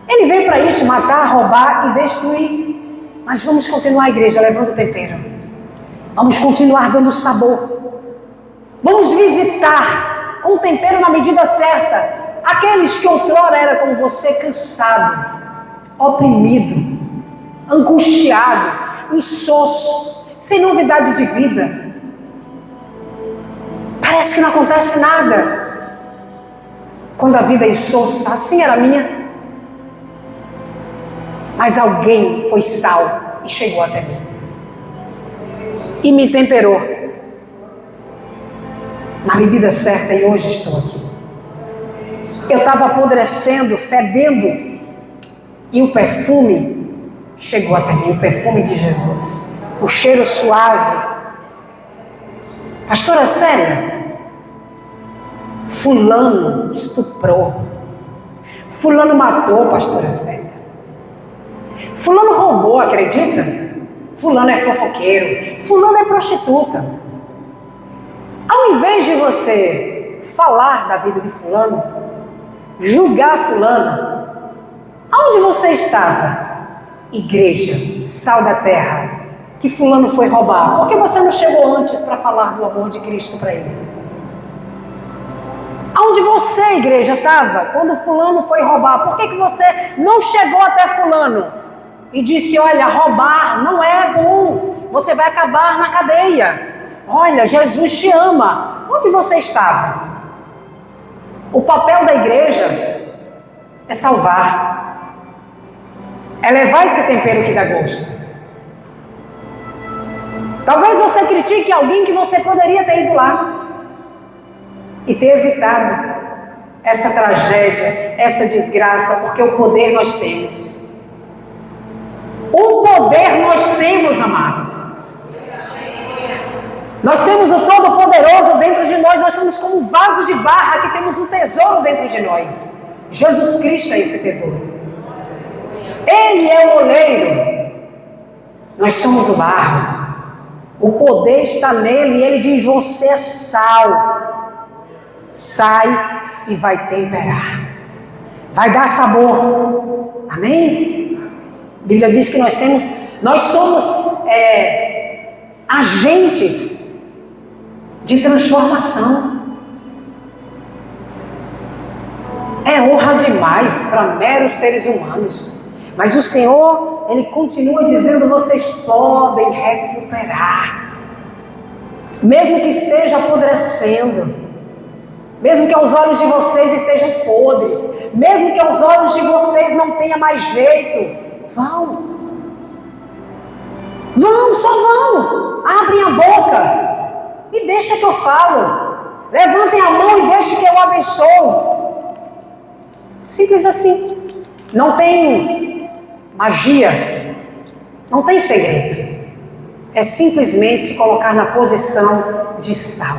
Ele veio para isso, matar, roubar e destruir. Mas vamos continuar a igreja levando o tempero. Vamos continuar dando sabor. Vamos visitar com o tempero na medida certa aqueles que outrora era como você, cansado, oprimido, angustiado, insosso, sem novidade de vida. Parece que não acontece nada. Quando a vida é insossa, assim era a minha. Mas alguém foi sal e chegou até mim. e me temperou na medida certa, e hoje estou aqui. Eu estava apodrecendo, fedendo, e o perfume chegou até mim, o perfume de Jesus, o cheiro suave. Pastora Célia, fulano estuprou, fulano matou, pastora Célia, fulano roubou, acredita? Fulano é fofoqueiro, fulano é prostituta. Ao invés de você falar da vida de fulano, julgar fulano, aonde você estava? Igreja, sal da terra, que fulano foi roubar. Por que você não chegou antes para falar do amor de Cristo para ele? Aonde você, igreja, estava quando fulano foi roubar? Por que você não chegou até fulano e disse, olha, roubar não é bom, você vai acabar na cadeia. Olha, Jesus te ama. Onde você estava? O papel da igreja é salvar, é levar esse tempero que dá gosto. Talvez você critique alguém que você poderia ter ido lá e ter evitado essa tragédia, essa desgraça, porque o poder nós temos. O poder nós temos, amados. Nós temos o Todo-Poderoso dentro de nós, nós somos como um vaso de barra que temos um tesouro dentro de nós. Jesus Cristo é esse tesouro. Ele é o oleiro, nós somos o barro. O poder está nele e ele diz, você é sal. Sai e vai temperar, vai dar sabor. Amém? A Bíblia diz que nós somos agentes de transformação. É honra demais para meros seres humanos, mas o Senhor, Ele continua dizendo, vocês podem recuperar, mesmo que esteja apodrecendo, mesmo que aos olhos de vocês estejam podres, mesmo que aos olhos de vocês não tenha mais jeito, vão, só vão, abrem a boca e deixa que eu falo, levantem a mão e deixe que eu abençoo. Simples assim. Não tem magia, não tem segredo, é simplesmente se colocar na posição de sal,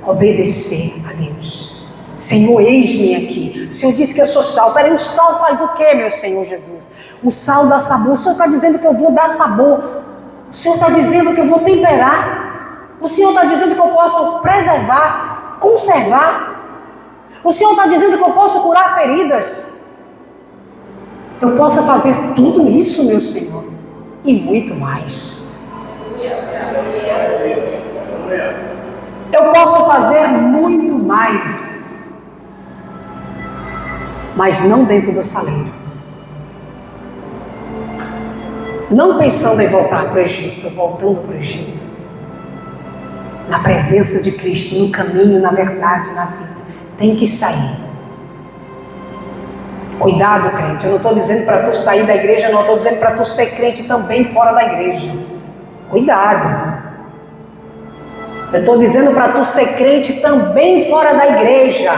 obedecer a Deus. Senhor, eis-me aqui. O Senhor disse que eu sou sal. Peraí, o sal faz o que, meu Senhor Jesus? O sal dá sabor. O Senhor está dizendo que eu vou dar sabor. O Senhor está dizendo que eu vou temperar. O Senhor está dizendo que eu posso preservar, conservar. O Senhor está dizendo que eu posso curar feridas. Eu posso fazer tudo isso, meu Senhor, e muito mais. Eu posso fazer muito mais, mas não dentro do saleiro. Não pensando em voltar para o Egito, voltando para o Egito. Na presença de Cristo, no caminho, na verdade, na vida. Tem que sair. Cuidado, crente. Eu não estou dizendo para tu sair da igreja, não. Eu estou dizendo para tu ser crente também fora da igreja. Cuidado. Eu estou dizendo para tu ser crente também fora da igreja.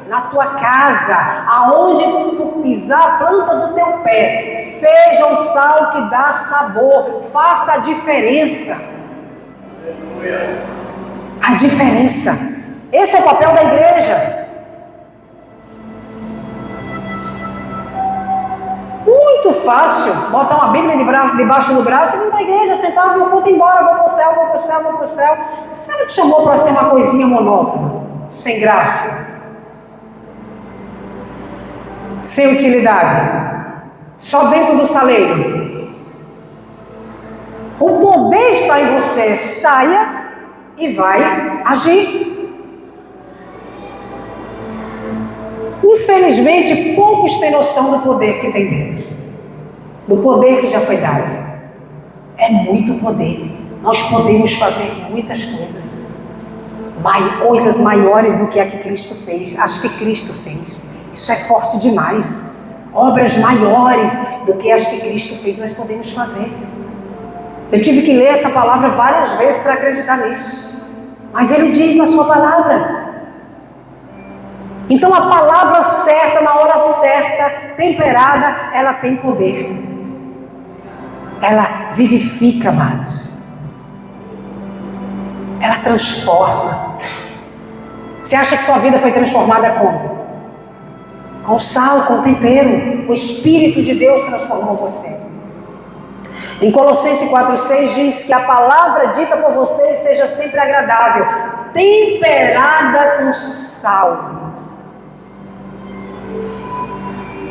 Na tua casa, aonde tu pisar a planta do teu pé, seja o sal que dá sabor, faça a diferença. A diferença. Esse é o papel da igreja. Muito fácil botar uma Bíblia debaixo do braço e vir para a igreja, sentar, vou conto embora, vou para o céu, vou para o céu, vou para o céu. O Senhor não te chamou para ser uma coisinha monótona, sem graça, sem utilidade, só dentro do saleiro. O poder está em você, saia e vai agir. Infelizmente, poucos têm noção do poder que tem dentro, do poder que já foi dado. É muito poder. Nós podemos fazer muitas coisas, coisas maiores do que a que Cristo fez, as que Cristo fez. Isso é forte demais. Obras maiores do que as que Cristo fez nós podemos fazer. Eu tive que ler essa palavra várias vezes para acreditar nisso. Mas Ele diz na sua palavra. Então a palavra certa, na hora certa, temperada, ela tem poder. Ela vivifica, amados. Ela transforma. Você acha que sua vida foi transformada como? Com sal, com tempero. O Espírito de Deus transformou você. Em Colossenses 4,6 diz que a palavra dita por vocês seja sempre agradável, temperada com sal.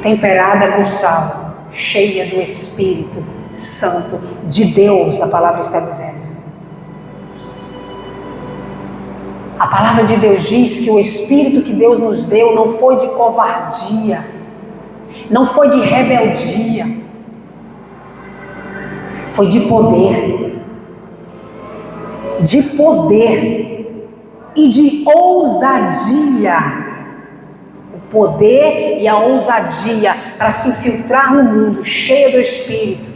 Temperada com sal, cheia do Espírito Santo de Deus, a palavra está dizendo. A palavra de Deus diz que o Espírito que Deus nos deu não foi de covardia, não foi de rebeldia, foi de poder e de ousadia. O poder e a ousadia para se infiltrar no mundo, cheia do Espírito.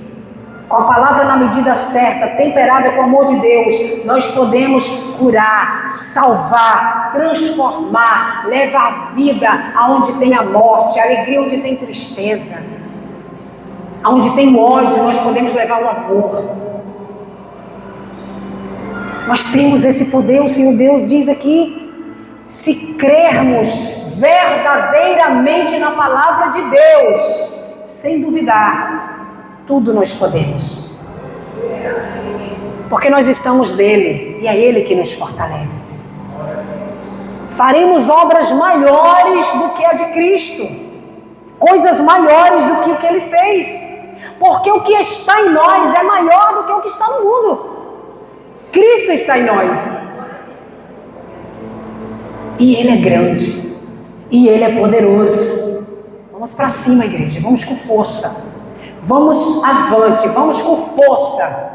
Com a palavra na medida certa, temperada com o amor de Deus, nós podemos curar, salvar, transformar, levar vida aonde tem a morte, alegria onde tem tristeza. Aonde tem ódio, nós podemos levar o amor. Nós temos esse poder, o Senhor Deus diz aqui, se crermos verdadeiramente na palavra de Deus, sem duvidar, tudo nós podemos. Porque nós estamos nele e é Ele que nos fortalece. Faremos obras maiores do que a de Cristo, coisas maiores do que o que Ele fez, porque o que está em nós é maior do que o que está no mundo. Cristo está em nós e Ele é grande e Ele é poderoso. Vamos para cima, igreja, vamos com força. Vamos avante, vamos com força.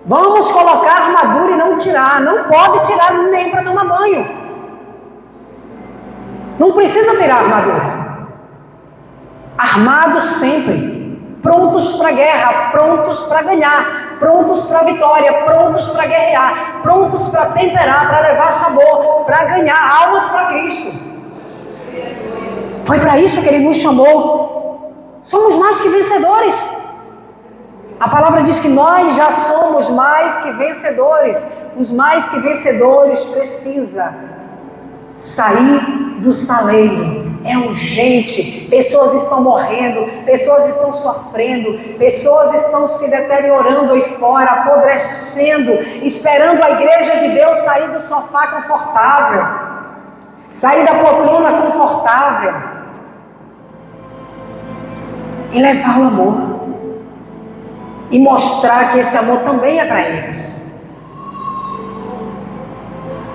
Vamos colocar a armadura e não tirar. Não pode tirar nem para tomar banho. Não precisa tirar a armadura. Armados sempre. Prontos para a guerra, prontos para ganhar, prontos para a vitória, prontos para guerrear, prontos para temperar, para levar sabor, para ganhar almas para Cristo. Foi para isso que Ele nos chamou. Somos mais que vencedores. A palavra diz que nós já somos mais que vencedores. Os mais que vencedores precisam sair do saleiro. É urgente. Pessoas estão morrendo, pessoas estão sofrendo, pessoas estão se deteriorando aí fora, apodrecendo, esperando a igreja de Deus sair do sofá confortável, sair da poltrona confortável e levar o amor e mostrar que esse amor também é para eles.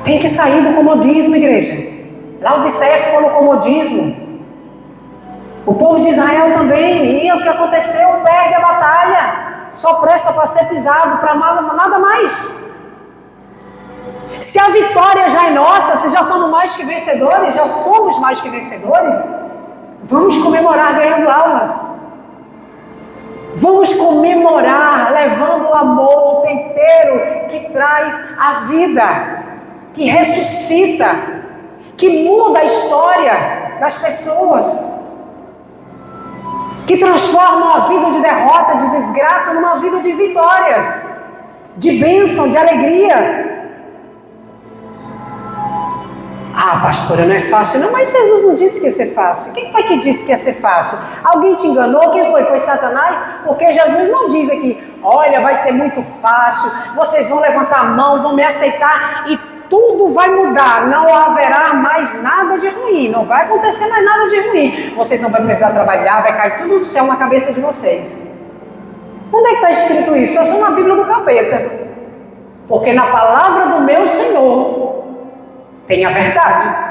Tem que sair do comodismo, igreja. Laodiceia ficou no comodismo. O povo de Israel também. E o que aconteceu? Perde a batalha. Só presta para ser pisado, para nada mais. Se a vitória já é nossa, se já somos mais que vencedores, já somos mais que vencedores, vamos comemorar ganhando almas. Vamos comemorar levando o amor, o tempero que traz a vida, que ressuscita, que muda a história das pessoas, que transforma uma vida de derrota, de desgraça, numa vida de vitórias, de bênção, de alegria. Ah, pastora, não é fácil não, mas Jesus não disse que ia ser fácil. Quem foi que disse que ia ser fácil? Alguém te enganou? Quem foi? Foi Satanás? Porque Jesus não diz aqui, olha, vai ser muito fácil, vocês vão levantar a mão, vão me aceitar e tudo vai mudar, não haverá mais nada de ruim, não vai acontecer mais nada de ruim, vocês não vão precisar trabalhar, vai cair tudo do céu na cabeça de vocês. Onde é que está escrito isso? Só na Bíblia do capeta. Porque na palavra do meu Senhor tem a verdade.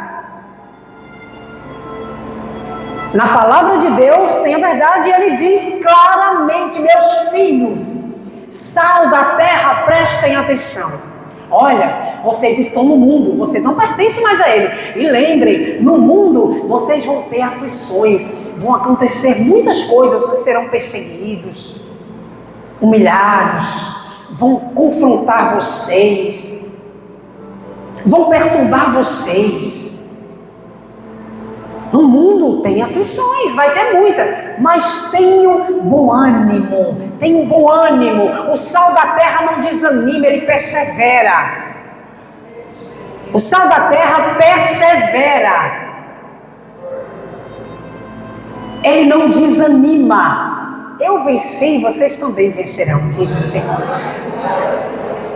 Na palavra de Deus tem a verdade e Ele diz claramente, meus filhos, sal da terra, prestem atenção. Olha, vocês estão no mundo, vocês não pertencem mais a Ele. E lembrem, no mundo vocês vão ter aflições, vão acontecer muitas coisas, vocês serão perseguidos, humilhados. vão confrontar vocês, vão perturbar vocês. No mundo tem aflições, vai ter muitas, mas tenham bom ânimo, tenham bom ânimo. O sal da terra não desanima, ele persevera. O sal da terra persevera. Ele não desanima. Eu venci, vocês também vencerão, diz o Senhor.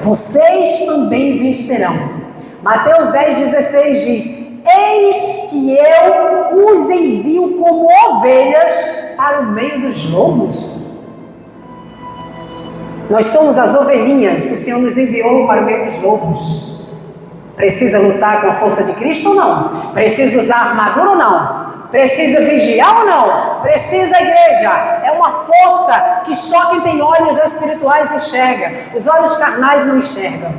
Vocês também vencerão. Mateus 10,16 diz: eis que eu os envio como ovelhas para o meio dos lobos. Nós somos as ovelhinhas, o Senhor nos enviou para o meio dos lobos. Precisa lutar com a força de Cristo ou não? Precisa usar armadura ou não? Precisa vigiar ou não? Precisa a igreja. É uma força que só quem tem olhos espirituais enxerga. Os olhos carnais não enxergam.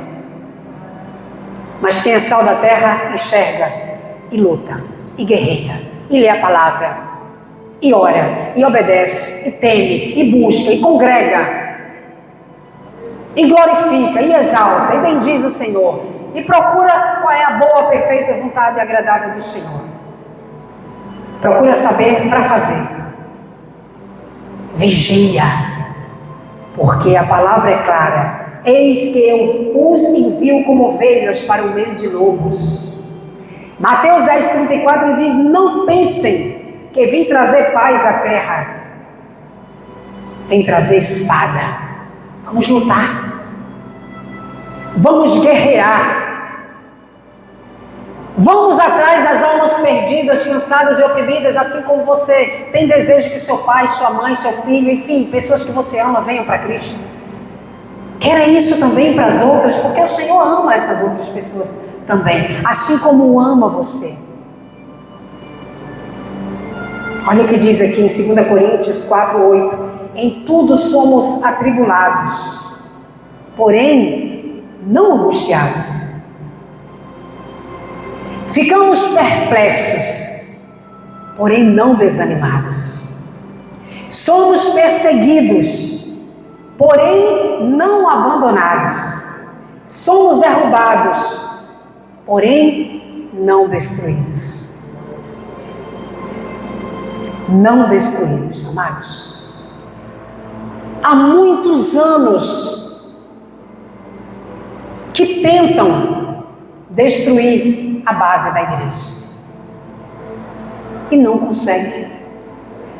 Mas quem é sal da terra enxerga e luta, e guerreia, e lê a palavra, e ora, e obedece, e teme, e busca, e congrega, e glorifica, e exalta, e bendiz o Senhor, e procura qual é a boa, perfeita vontade e agradável do Senhor. Procura saber para fazer. Vigia, porque a palavra é clara. Eis que eu os envio como ovelhas para o meio de lobos. Mateus 10,34 diz: não pensem que vim trazer paz à terra. Vim trazer espada. Vamos lutar. Vamos guerrear. Vamos atrás das almas perdidas, cansadas e oprimidas, assim como você tem desejo que seu pai, sua mãe, seu filho, enfim, pessoas que você ama venham para Cristo. Queira isso também para as outras, porque o Senhor ama essas outras pessoas também, assim como ama você. Olha o que diz aqui em 2 Coríntios 4:8: em tudo somos atribulados, porém não angustiados. Ficamos perplexos, porém não desanimados. Somos perseguidos, porém não abandonados. Somos derrubados, porém não destruídos. Não destruídos, amados. Há muitos anos que tentam destruir a base da igreja e não conseguem.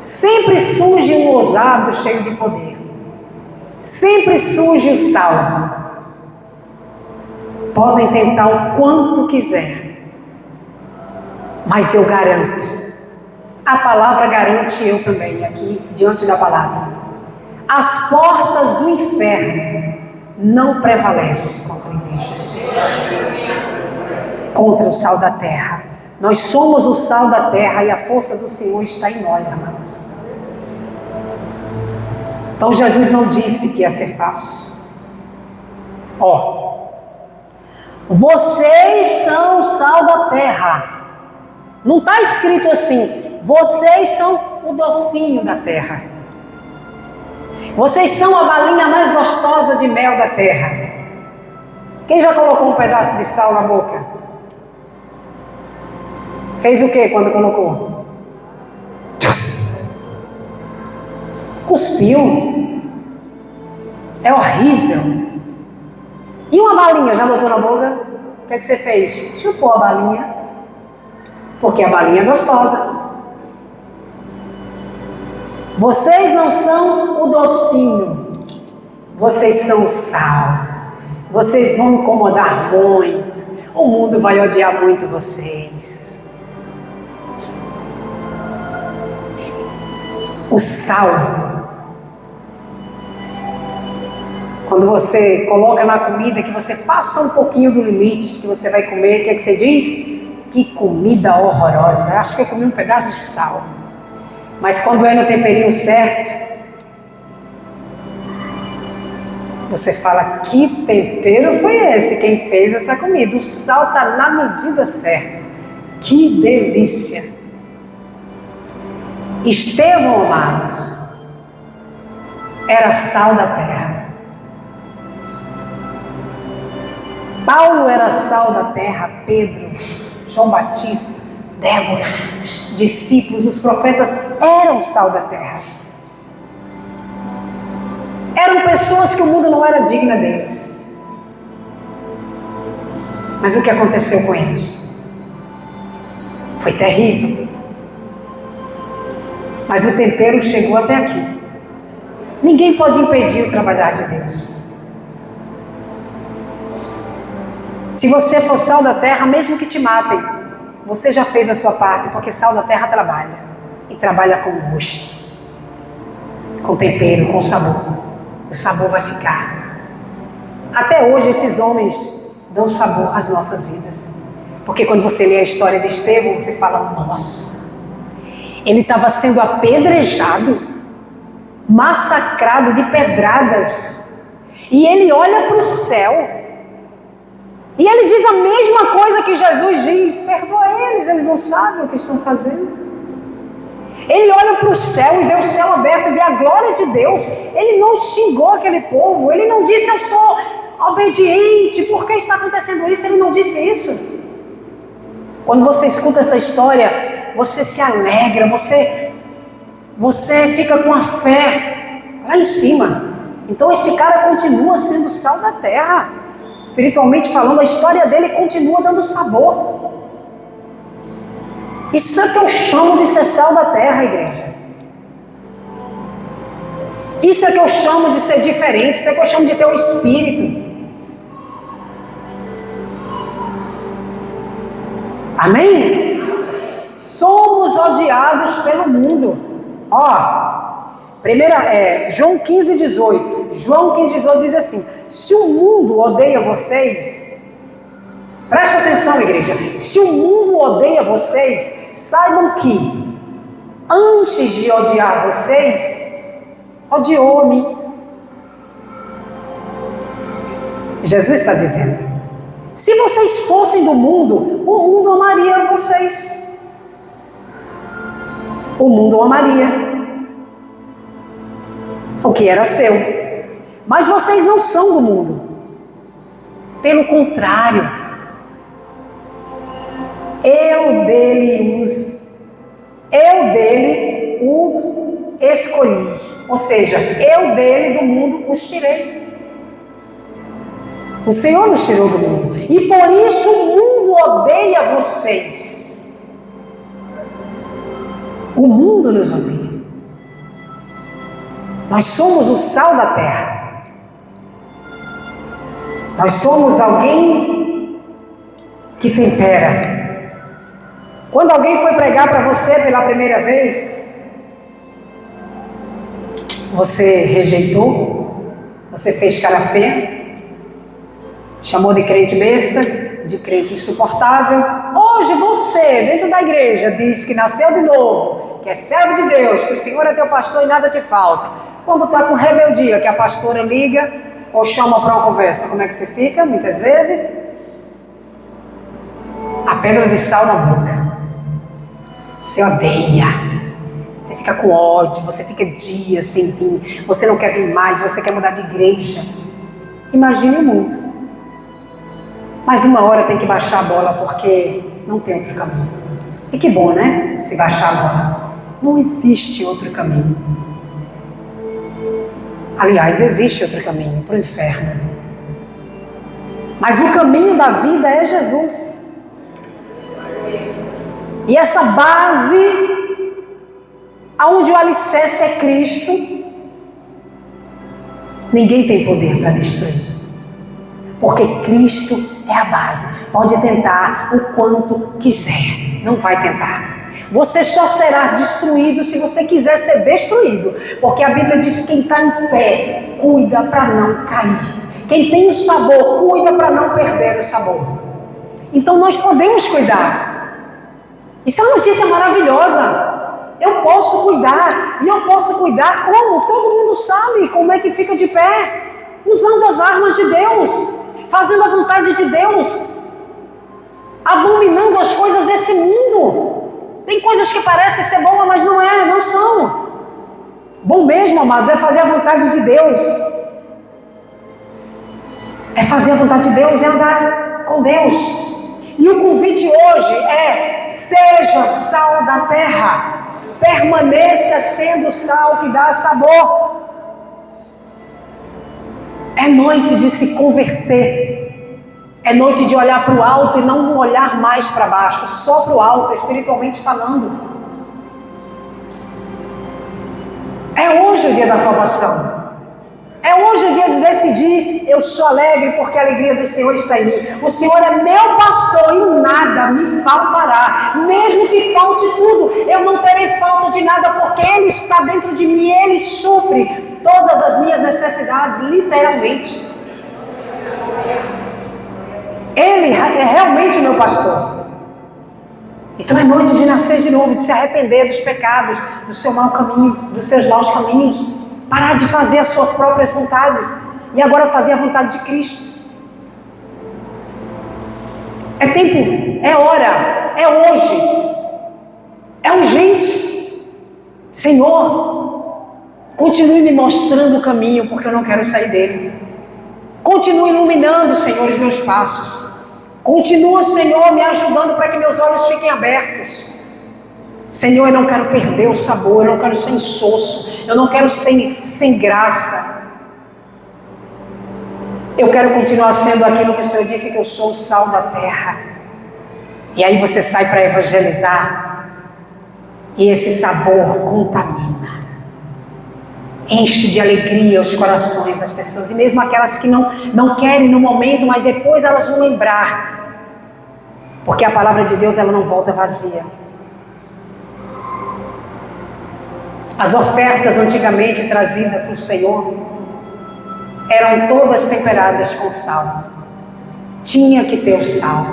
Sempre surge um ousado cheio de poder. Sempre surge o sal. Podem tentar o quanto quiser, mas eu garanto, a palavra garante, eu também aqui diante da palavra, as portas do inferno não prevalecem contra a igreja de Deus, contra o sal da terra. Nós somos o sal da terra e a força do Senhor está em nós, amados. Então Jesus não disse que ia ser fácil. Vocês são o sal da terra. Não está escrito assim: vocês são o docinho da terra. Vocês são a balinha mais gostosa de mel da terra. Quem já colocou um pedaço de sal na boca? Fez o que quando colocou? Cuspiu. É horrível. E uma balinha, já botou na boca? O que é que você fez? Chupou a balinha. Porque a balinha é gostosa. Vocês não são o docinho. Vocês são o sal. Vocês vão incomodar muito. O mundo vai odiar muito vocês. O sal. Quando você coloca na comida que você passa um pouquinho do limite que você vai comer, o que é que você diz? Que comida horrorosa. Acho que eu comi um pedaço de sal. Mas quando é no temperinho certo, você fala: que tempero foi esse? Quem fez essa comida? O sal está na medida certa. Que delícia! Estevão, amados, era sal da terra. Paulo era sal da terra, Pedro, João Batista, Débora, os discípulos, os profetas eram sal da terra. Eram pessoas que o mundo não era digna deles. Mas o que aconteceu com eles? Foi terrível. Mas o tempero chegou até aqui. Ninguém pode impedir o trabalhar de Deus. Se você for sal da terra, mesmo que te matem, você já fez a sua parte, porque sal da terra trabalha. E trabalha com gosto, com tempero, com sabor. O sabor vai ficar. Até hoje esses homens dão sabor às nossas vidas. Porque quando você lê a história de Estevão, você fala, nossa, ele estava sendo apedrejado, massacrado de pedradas. E ele olha para o céu e ele diz a mesma coisa que Jesus diz: perdoa eles não sabem o que estão fazendo. Ele olha para o céu e vê o céu aberto, vê a glória de Deus. Ele não xingou aquele povo, ele não disse eu sou obediente, por que está acontecendo isso? Ele não disse isso. Quando você escuta essa história, você se alegra, você fica com a fé lá em cima. Então esse cara continua sendo sal da terra. Espiritualmente falando, a história dele continua dando sabor. Isso é que eu chamo de ser sal da terra, igreja. Isso é que eu chamo de ser diferente, isso é que eu chamo de ter o espírito. Amém? Somos odiados pelo mundo. João 15:18. João 15:18 diz assim: se o mundo odeia vocês, preste atenção, igreja, se o mundo odeia vocês, saibam que antes de odiar vocês, odiou a mim. Jesus está dizendo: se vocês fossem do mundo, o mundo amaria vocês. O mundo amaria o que era seu. Mas vocês não são do mundo. Pelo contrário, eu dele os escolhi. Ou seja, eu dele do mundo os tirei. O Senhor nos tirou do mundo. E por isso o mundo odeia vocês. O mundo nos odeia. Nós somos o sal da terra. Nós somos alguém que tempera. Quando alguém foi pregar para você pela primeira vez, você rejeitou, você fez cara feia, chamou de crente besta, de crente insuportável. Hoje você, dentro da igreja, diz que nasceu de novo, que é servo de Deus, que o Senhor é teu pastor e nada te falta. Quando está com rebeldia, que a pastora liga ou chama para uma conversa, como é que você fica? Muitas vezes, a pedra de sal na boca. Você odeia, você fica com ódio, você fica dias sem vir, você não quer vir mais, você quer mudar de igreja. Imagine o mundo. Mas uma hora tem que baixar a bola, porque não tem outro caminho. E que bom, né? Se baixar a bola. Não existe outro caminho. Aliás, existe outro caminho para o inferno. Mas o caminho da vida é Jesus. E essa base, aonde o alicerce é Cristo, ninguém tem poder para destruir. Porque Cristo é a base. Pode tentar o quanto quiser, não vai tentar. Você só será destruído se você quiser ser destruído. Porque a Bíblia diz que quem está em pé, cuida para não cair. Quem tem o sabor, cuida para não perder o sabor. Então nós podemos cuidar. Isso é uma notícia maravilhosa. Eu posso cuidar. E eu posso cuidar como? Todo mundo sabe como é que fica de pé. Usando as armas de Deus. Fazendo a vontade de Deus. Abominando as coisas desse mundo. Tem coisas que parecem ser boas, mas não são. Bom mesmo, amados, é fazer a vontade de Deus. É fazer a vontade de Deus e andar com Deus. E o convite hoje é: seja sal da terra. Permaneça sendo sal que dá sabor. É noite de se converter. É noite de olhar para o alto e não olhar mais para baixo, só para o alto, espiritualmente falando. É hoje o dia da salvação. É hoje o dia de decidir: eu sou alegre porque a alegria do Senhor está em mim. O Senhor é meu pastor e nada me faltará. Mesmo que falte tudo, eu não terei falta de nada, porque Ele está dentro de mim. Ele supre todas as minhas necessidades, literalmente. Ele é realmente meu pastor. Então é noite de nascer de novo, de se arrepender dos pecados, do seu mau caminho, dos seus maus caminhos. Parar de fazer as suas próprias vontades e agora fazer a vontade de Cristo. É tempo, é hora, é hoje, é urgente. Senhor, continue me mostrando o caminho, porque eu não quero sair dele. Continue iluminando, Senhor, os meus passos. Continua, Senhor, me ajudando para que meus olhos fiquem abertos. Senhor, eu não quero perder o sabor, eu não quero ser insosso, eu não quero sem graça. Eu quero continuar sendo aquilo que o Senhor disse, que eu sou o sal da terra. E aí você sai para evangelizar e esse sabor contamina. Enche de alegria os corações das pessoas, e mesmo aquelas que não querem no momento, mas depois elas vão lembrar. Porque a palavra de Deus, ela não volta vazia. As ofertas antigamente trazidas para o Senhor eram todas temperadas com sal. Tinha que ter o sal,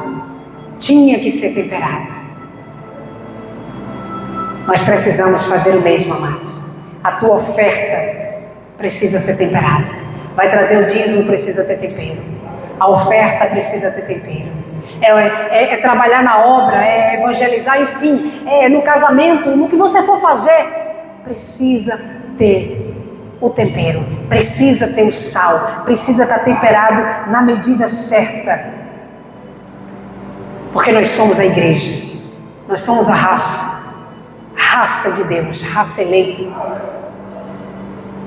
tinha que ser temperada. Nós precisamos fazer o mesmo, amados. A tua oferta precisa ser temperada. Vai trazer o dízimo, precisa ter tempero. A oferta precisa ter tempero. É trabalhar na obra, é evangelizar, enfim, no casamento, no que você for fazer, precisa ter o tempero, precisa ter o sal, precisa estar temperado na medida certa. Porque nós somos a igreja, nós somos a raça de Deus, raça eleita.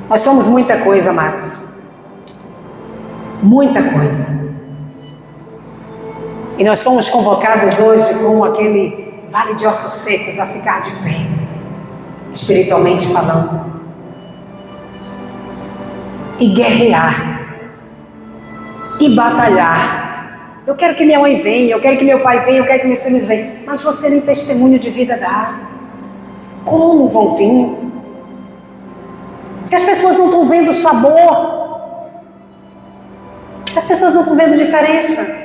Nós somos muita coisa, amados. Muita coisa. E nós somos convocados hoje com aquele vale de ossos secos a ficar de pé, espiritualmente falando, e guerrear, e batalhar. Eu quero que minha mãe venha, eu quero que meu pai venha, eu quero que meus filhos venham, mas você nem testemunho de vida dá. Como vão vir? Se as pessoas não estão vendo o sabor, se as pessoas não estão vendo diferença,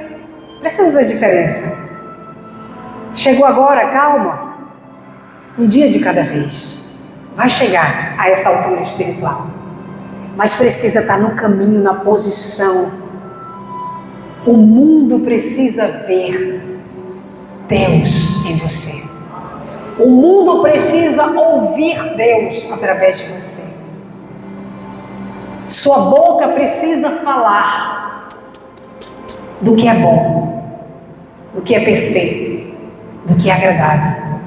precisa da diferença. Chegou agora, calma, um dia de cada vez. Vai chegar a essa altura espiritual, mas precisa estar no caminho, na posição. O mundo precisa ver Deus em você. O mundo precisa ouvir Deus através de você. Sua boca precisa falar do que é bom, do que é perfeito, do que é agradável.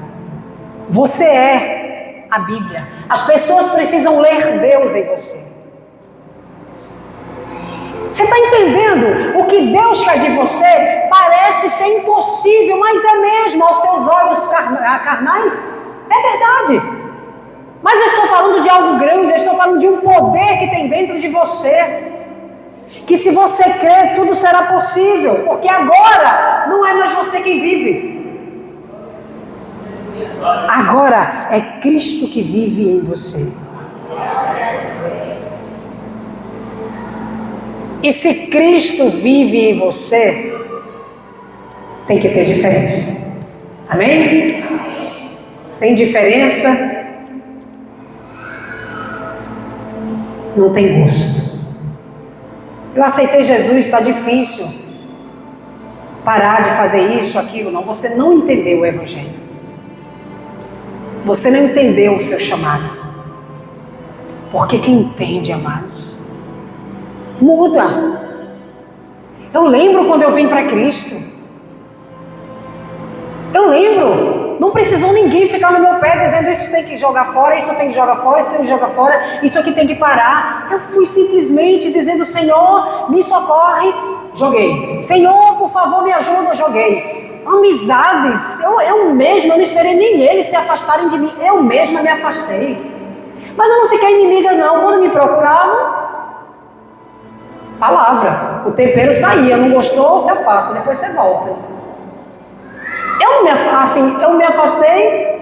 Você é a Bíblia. As pessoas precisam ler Deus em você. Você está entendendo? O que Deus quer de você parece ser impossível, mas é mesmo aos teus olhos carnais. É verdade. Mas eu estou falando de algo grande, eu estou falando de um poder que tem dentro de você. Que se você crer, tudo será possível. Porque agora não é mais você quem vive. Agora é Cristo que vive em você. E se Cristo vive em você, tem que ter diferença. Amém? Sem diferença, não tem gosto. Eu aceitei Jesus, está difícil parar de fazer isso, aquilo. Não, você não entendeu o Evangelho. Você não entendeu o seu chamado. Porque quem entende, amados, muda. Eu lembro quando eu vim para Cristo. Eu lembro. Não precisou ninguém ficar no meu pé dizendo isso tem que jogar fora, isso tem que jogar fora, isso tem que jogar fora, isso aqui tem que parar. Eu fui simplesmente dizendo, Senhor, me socorre, joguei. Senhor, por favor, me ajuda, joguei. Amizades, eu mesma, eu não esperei nem eles se afastarem de mim, eu mesma me afastei. Mas eu não fiquei inimiga não, quando me procuravam, palavra, o tempero saía, não gostou, se afasta, depois você volta. Eu me afastei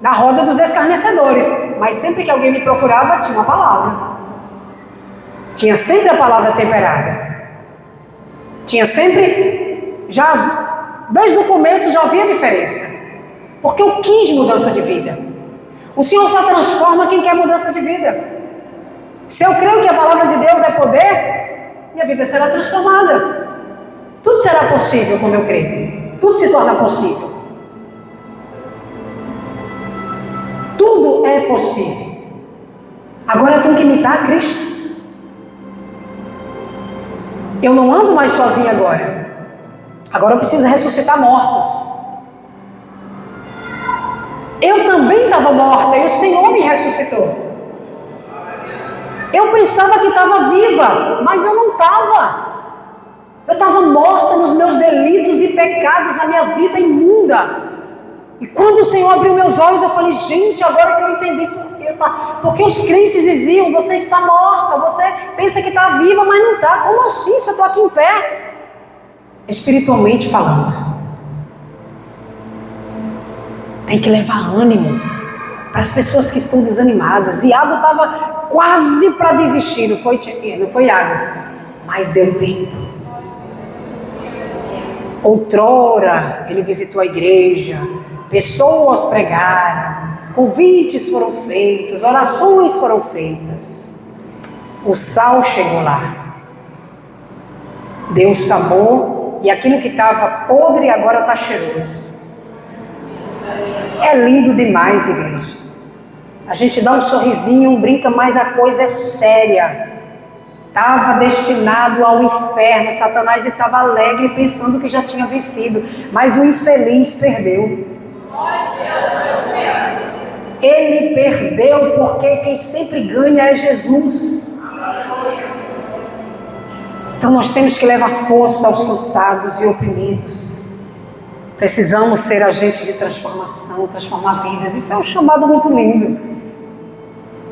da roda dos escarnecedores, mas sempre que alguém me procurava, tinha uma palavra. Tinha sempre a palavra temperada. Tinha sempre, desde o começo já havia diferença. Porque eu quis mudança de vida. O Senhor só transforma quem quer mudança de vida. Se eu creio que a palavra de Deus é poder, minha vida será transformada. Tudo será possível quando eu creio. Tudo se torna possível. Tudo é possível. Agora eu tenho que imitar a Cristo. Eu não ando mais sozinho agora. Agora eu preciso ressuscitar mortos. Eu também estava morta e o Senhor me ressuscitou. Eu pensava que estava viva, mas eu não estava. Eu estava morta nos meus delitos e pecados, na minha vida imunda. E quando o Senhor abriu meus olhos, eu falei, gente, agora que eu entendi por quê. Porque os crentes diziam, você está morta, você pensa que está viva, mas não está. Como assim, se eu estou aqui em pé? Espiritualmente falando. Tem que levar ânimo para as pessoas que estão desanimadas. Iago estava quase para desistir, não foi Iago, mas deu tempo. Outrora ele visitou a igreja, pessoas pregaram, convites foram feitos, orações foram feitas. O sal chegou lá, deu sabor, e aquilo que estava podre agora está cheiroso. É lindo demais, igreja. A gente dá um sorrisinho, brinca, mas a coisa é séria. Estava destinado ao inferno. Satanás estava alegre pensando que já tinha vencido, mas o infeliz perdeu. Ele perdeu porque quem sempre ganha é Jesus. Então nós temos que levar força aos cansados e oprimidos. Precisamos ser agentes de transformação, transformar vidas. Isso é um chamado muito lindo.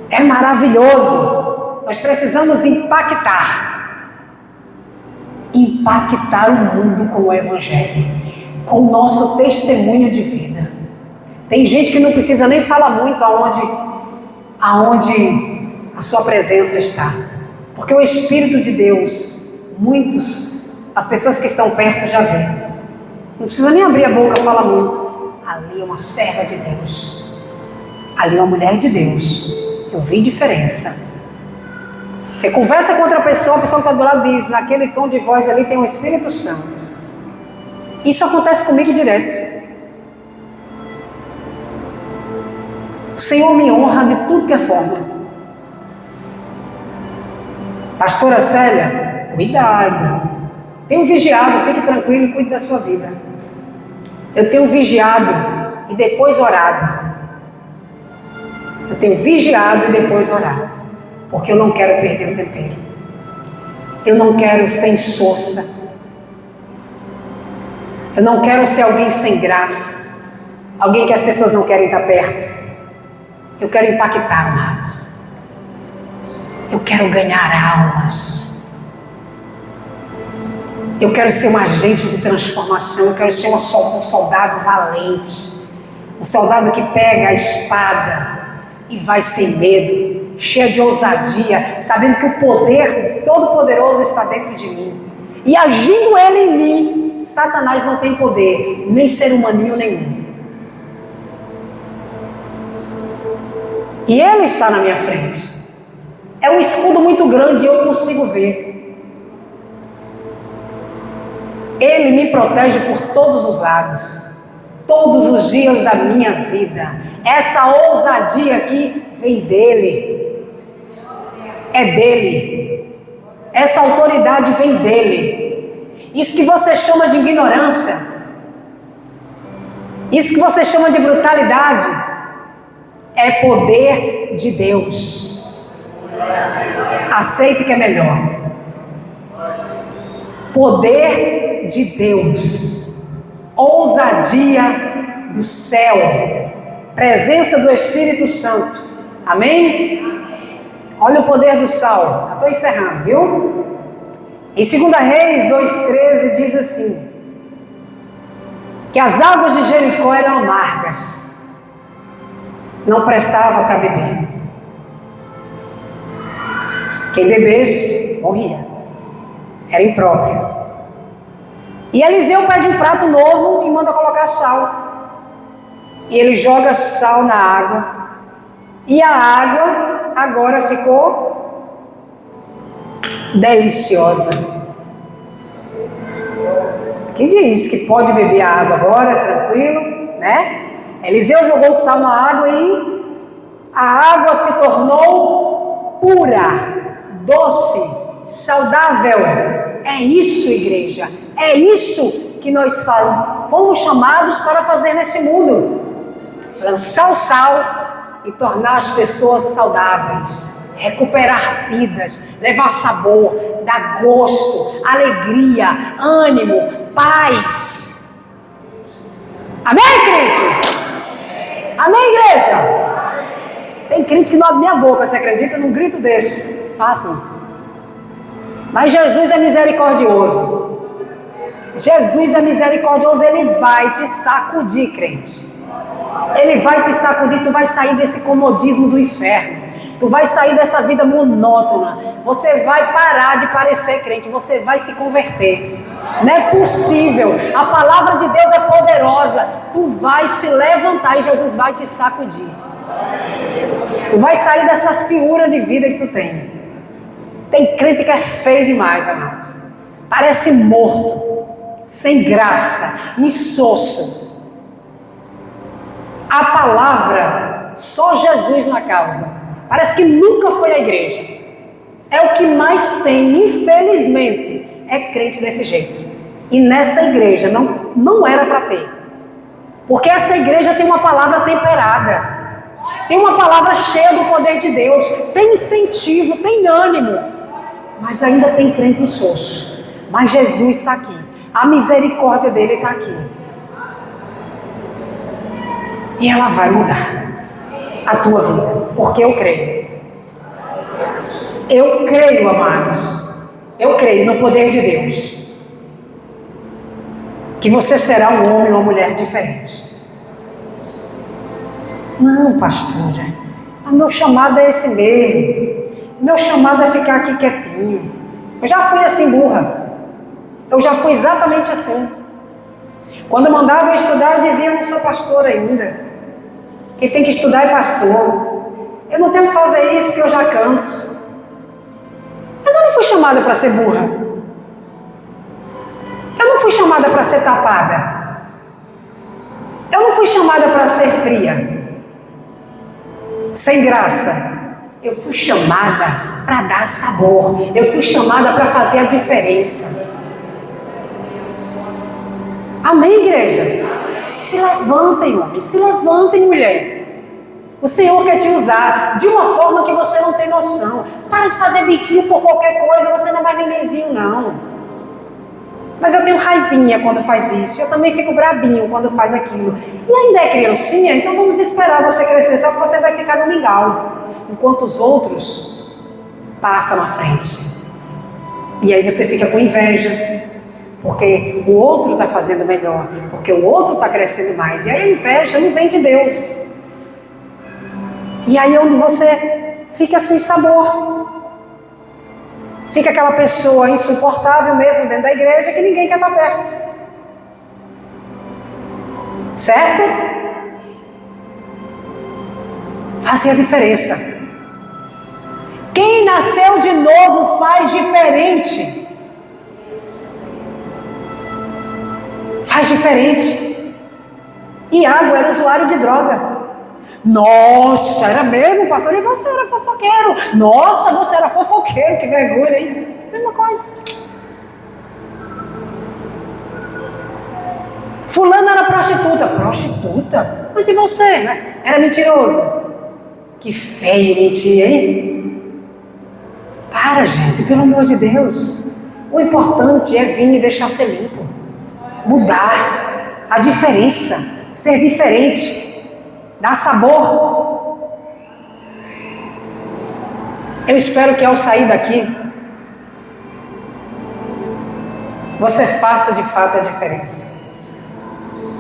É maravilhoso. Nós precisamos impactar o mundo com o Evangelho, com o nosso testemunho de vida. Tem gente que não precisa nem falar muito aonde a sua presença está, porque o Espírito de Deus, as pessoas que estão perto já veem. Não precisa nem abrir a boca, fala muito. Ali é uma serva de Deus, ali é uma mulher de Deus. Eu vi diferença. Você conversa com outra pessoa, a pessoa que está do lado diz, naquele tom de voz ali tem o Espírito Santo. Isso acontece comigo direto. O Senhor me honra de tudo que é forma. Pastora Célia, cuidado. Tenho vigiado, fique tranquilo e cuide da sua vida. Eu tenho vigiado e depois orado. Eu tenho vigiado e depois orado. Porque eu não quero perder o tempero. Eu não quero ser insossa. Eu não quero ser alguém sem graça. Alguém que as pessoas não querem estar perto. Eu quero impactar, amados. Eu quero ganhar almas. Eu quero ser um agente de transformação. Eu quero ser um soldado valente. Um soldado que pega a espada e vai sem medo. Cheia de ousadia, sabendo que o poder todo-poderoso está dentro de mim. E agindo ele em mim, Satanás não tem poder, nem ser humaninho nenhum. E ele está na minha frente. É um escudo muito grande e eu consigo ver. Ele me protege por todos os lados, todos os dias da minha vida. Essa ousadia aqui vem dele. É dele. Essa autoridade vem dele. Isso que você chama de ignorância, isso que você chama de brutalidade, é poder de Deus. Aceite que é melhor. Poder de Deus, ousadia do céu, presença do Espírito Santo. Amém? Olha o poder do sal. Já estou encerrando, viu? Em 2 Reis 2,13 diz assim: que as águas de Jericó eram amargas, não prestava para beber. Quem bebesse, morria. Era imprópria. E Eliseu pede um prato novo e manda colocar sal. E ele joga sal na água. E a água agora ficou deliciosa. Que diz que pode beber a água agora, tranquilo, né? Eliseu jogou sal na água e a água se tornou pura, doce, saudável. É isso, igreja. É isso que nós fomos chamados para fazer nesse mundo. Lançar o sal e tornar as pessoas saudáveis. Recuperar vidas, levar sabor, dar gosto, alegria, ânimo, paz. Amém, crente? Amém, igreja? Tem crente que não abre minha boca, você acredita num grito desse? Façam. Mas Jesus é misericordioso. Jesus é misericordioso, Ele vai te sacudir, crente. Ele vai te sacudir, tu vai sair desse comodismo do inferno. Tu vai sair dessa vida monótona. Você vai parar de parecer crente, você vai se converter. Não é possível. A palavra de Deus é poderosa. Tu vai se levantar e Jesus vai te sacudir. Tu vai sair dessa fiura de vida que tu tem. Tem crente que é feio demais, amados. Parece morto, sem graça, insosso. A palavra, só Jesus na causa. Parece que nunca foi à igreja. É o que mais tem, infelizmente, é crente desse jeito. E nessa igreja não era para ter. Porque essa igreja tem uma palavra temperada. Tem uma palavra cheia do poder de Deus. Tem incentivo, tem ânimo. Mas ainda tem crente insosso. Mas Jesus está aqui. A misericórdia dele está aqui. E ela vai mudar a tua vida, porque eu creio. Eu creio, amados. Eu creio no poder de Deus. Que você será um homem ou uma mulher diferente. Não, pastora. O meu chamado é esse mesmo. O meu chamado é ficar aqui quietinho. Eu já fui assim, burra. Eu já fui exatamente assim. Quando mandava eu estudar, eu dizia: eu não sou pastor ainda. Quem tem que estudar é pastor. Eu não tenho que fazer isso porque eu já canto. Mas eu não fui chamada para ser burra. Eu não fui chamada para ser tapada. Eu não fui chamada para ser fria, sem graça. Eu fui chamada para dar sabor. Eu fui chamada para fazer a diferença. Amém, igreja? Se levantem, homem. Se levantem, mulher. O Senhor quer te usar de uma forma que você não tem noção. Para de fazer biquinho por qualquer coisa. Você não vai nenenzinho, não. Mas eu tenho raivinha quando faz isso. Eu também fico brabinho quando faz aquilo. E ainda é criancinha, então vamos esperar você crescer. Só que você vai ficar no mingau. Enquanto os outros passam na frente. E aí você fica com inveja. Porque o outro está fazendo melhor. Porque o outro está crescendo mais. E aí a inveja não vem de Deus. E aí é onde você fica sem sabor. Fica aquela pessoa insuportável mesmo dentro da igreja que ninguém quer estar perto. Certo? Fazer a diferença. Quem nasceu de novo faz diferente. Faz diferente. Iago era usuário de droga. Nossa, era mesmo, pastor? E você era fofoqueiro. Nossa, você era fofoqueiro, que vergonha, hein? Mesma coisa. Fulana era prostituta. Prostituta? Mas e você, né? Era mentiroso. Que feio mentir, hein? Para, gente, pelo amor de Deus. O importante é vir e deixar ser limpo. Mudar. A diferença. Ser diferente. Dar sabor. Eu espero que ao sair daqui, você faça de fato a diferença.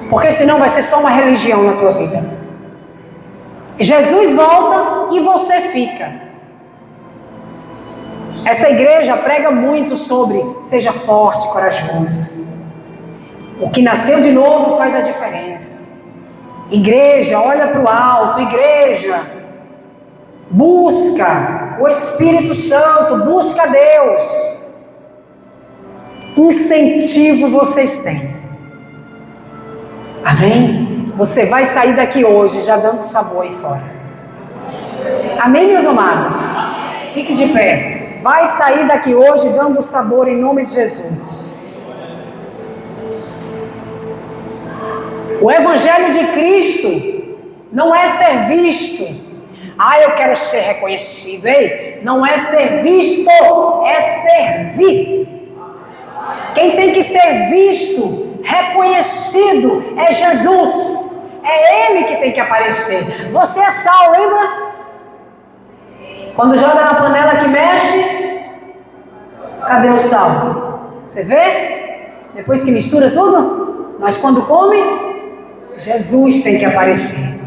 Porque senão vai ser só uma religião na tua vida. Jesus volta e você fica. Essa igreja prega muito sobre seja forte, corajoso. O que nasceu de novo faz a diferença. Igreja, olha para o alto. Igreja, busca o Espírito Santo, busca Deus. Incentivo vocês têm. Amém? Você vai sair daqui hoje já dando sabor aí fora. Amém, meus amados? Fique de pé. Vai sair daqui hoje dando sabor em nome de Jesus. O Evangelho de Cristo não é ser visto. Eu quero ser reconhecido. Ei, não é ser visto, é servir. Quem tem que ser visto, reconhecido, é Jesus. É Ele que tem que aparecer. Você é sal, lembra? Quando joga na panela que mexe, cadê o sal? Você vê? Depois que mistura tudo? Mas quando come, Jesus tem que aparecer.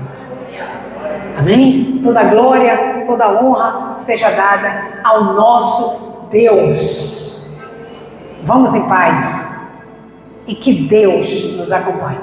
Amém? Toda glória, toda honra seja dada ao nosso Deus. Vamos em paz. E que Deus nos acompanhe.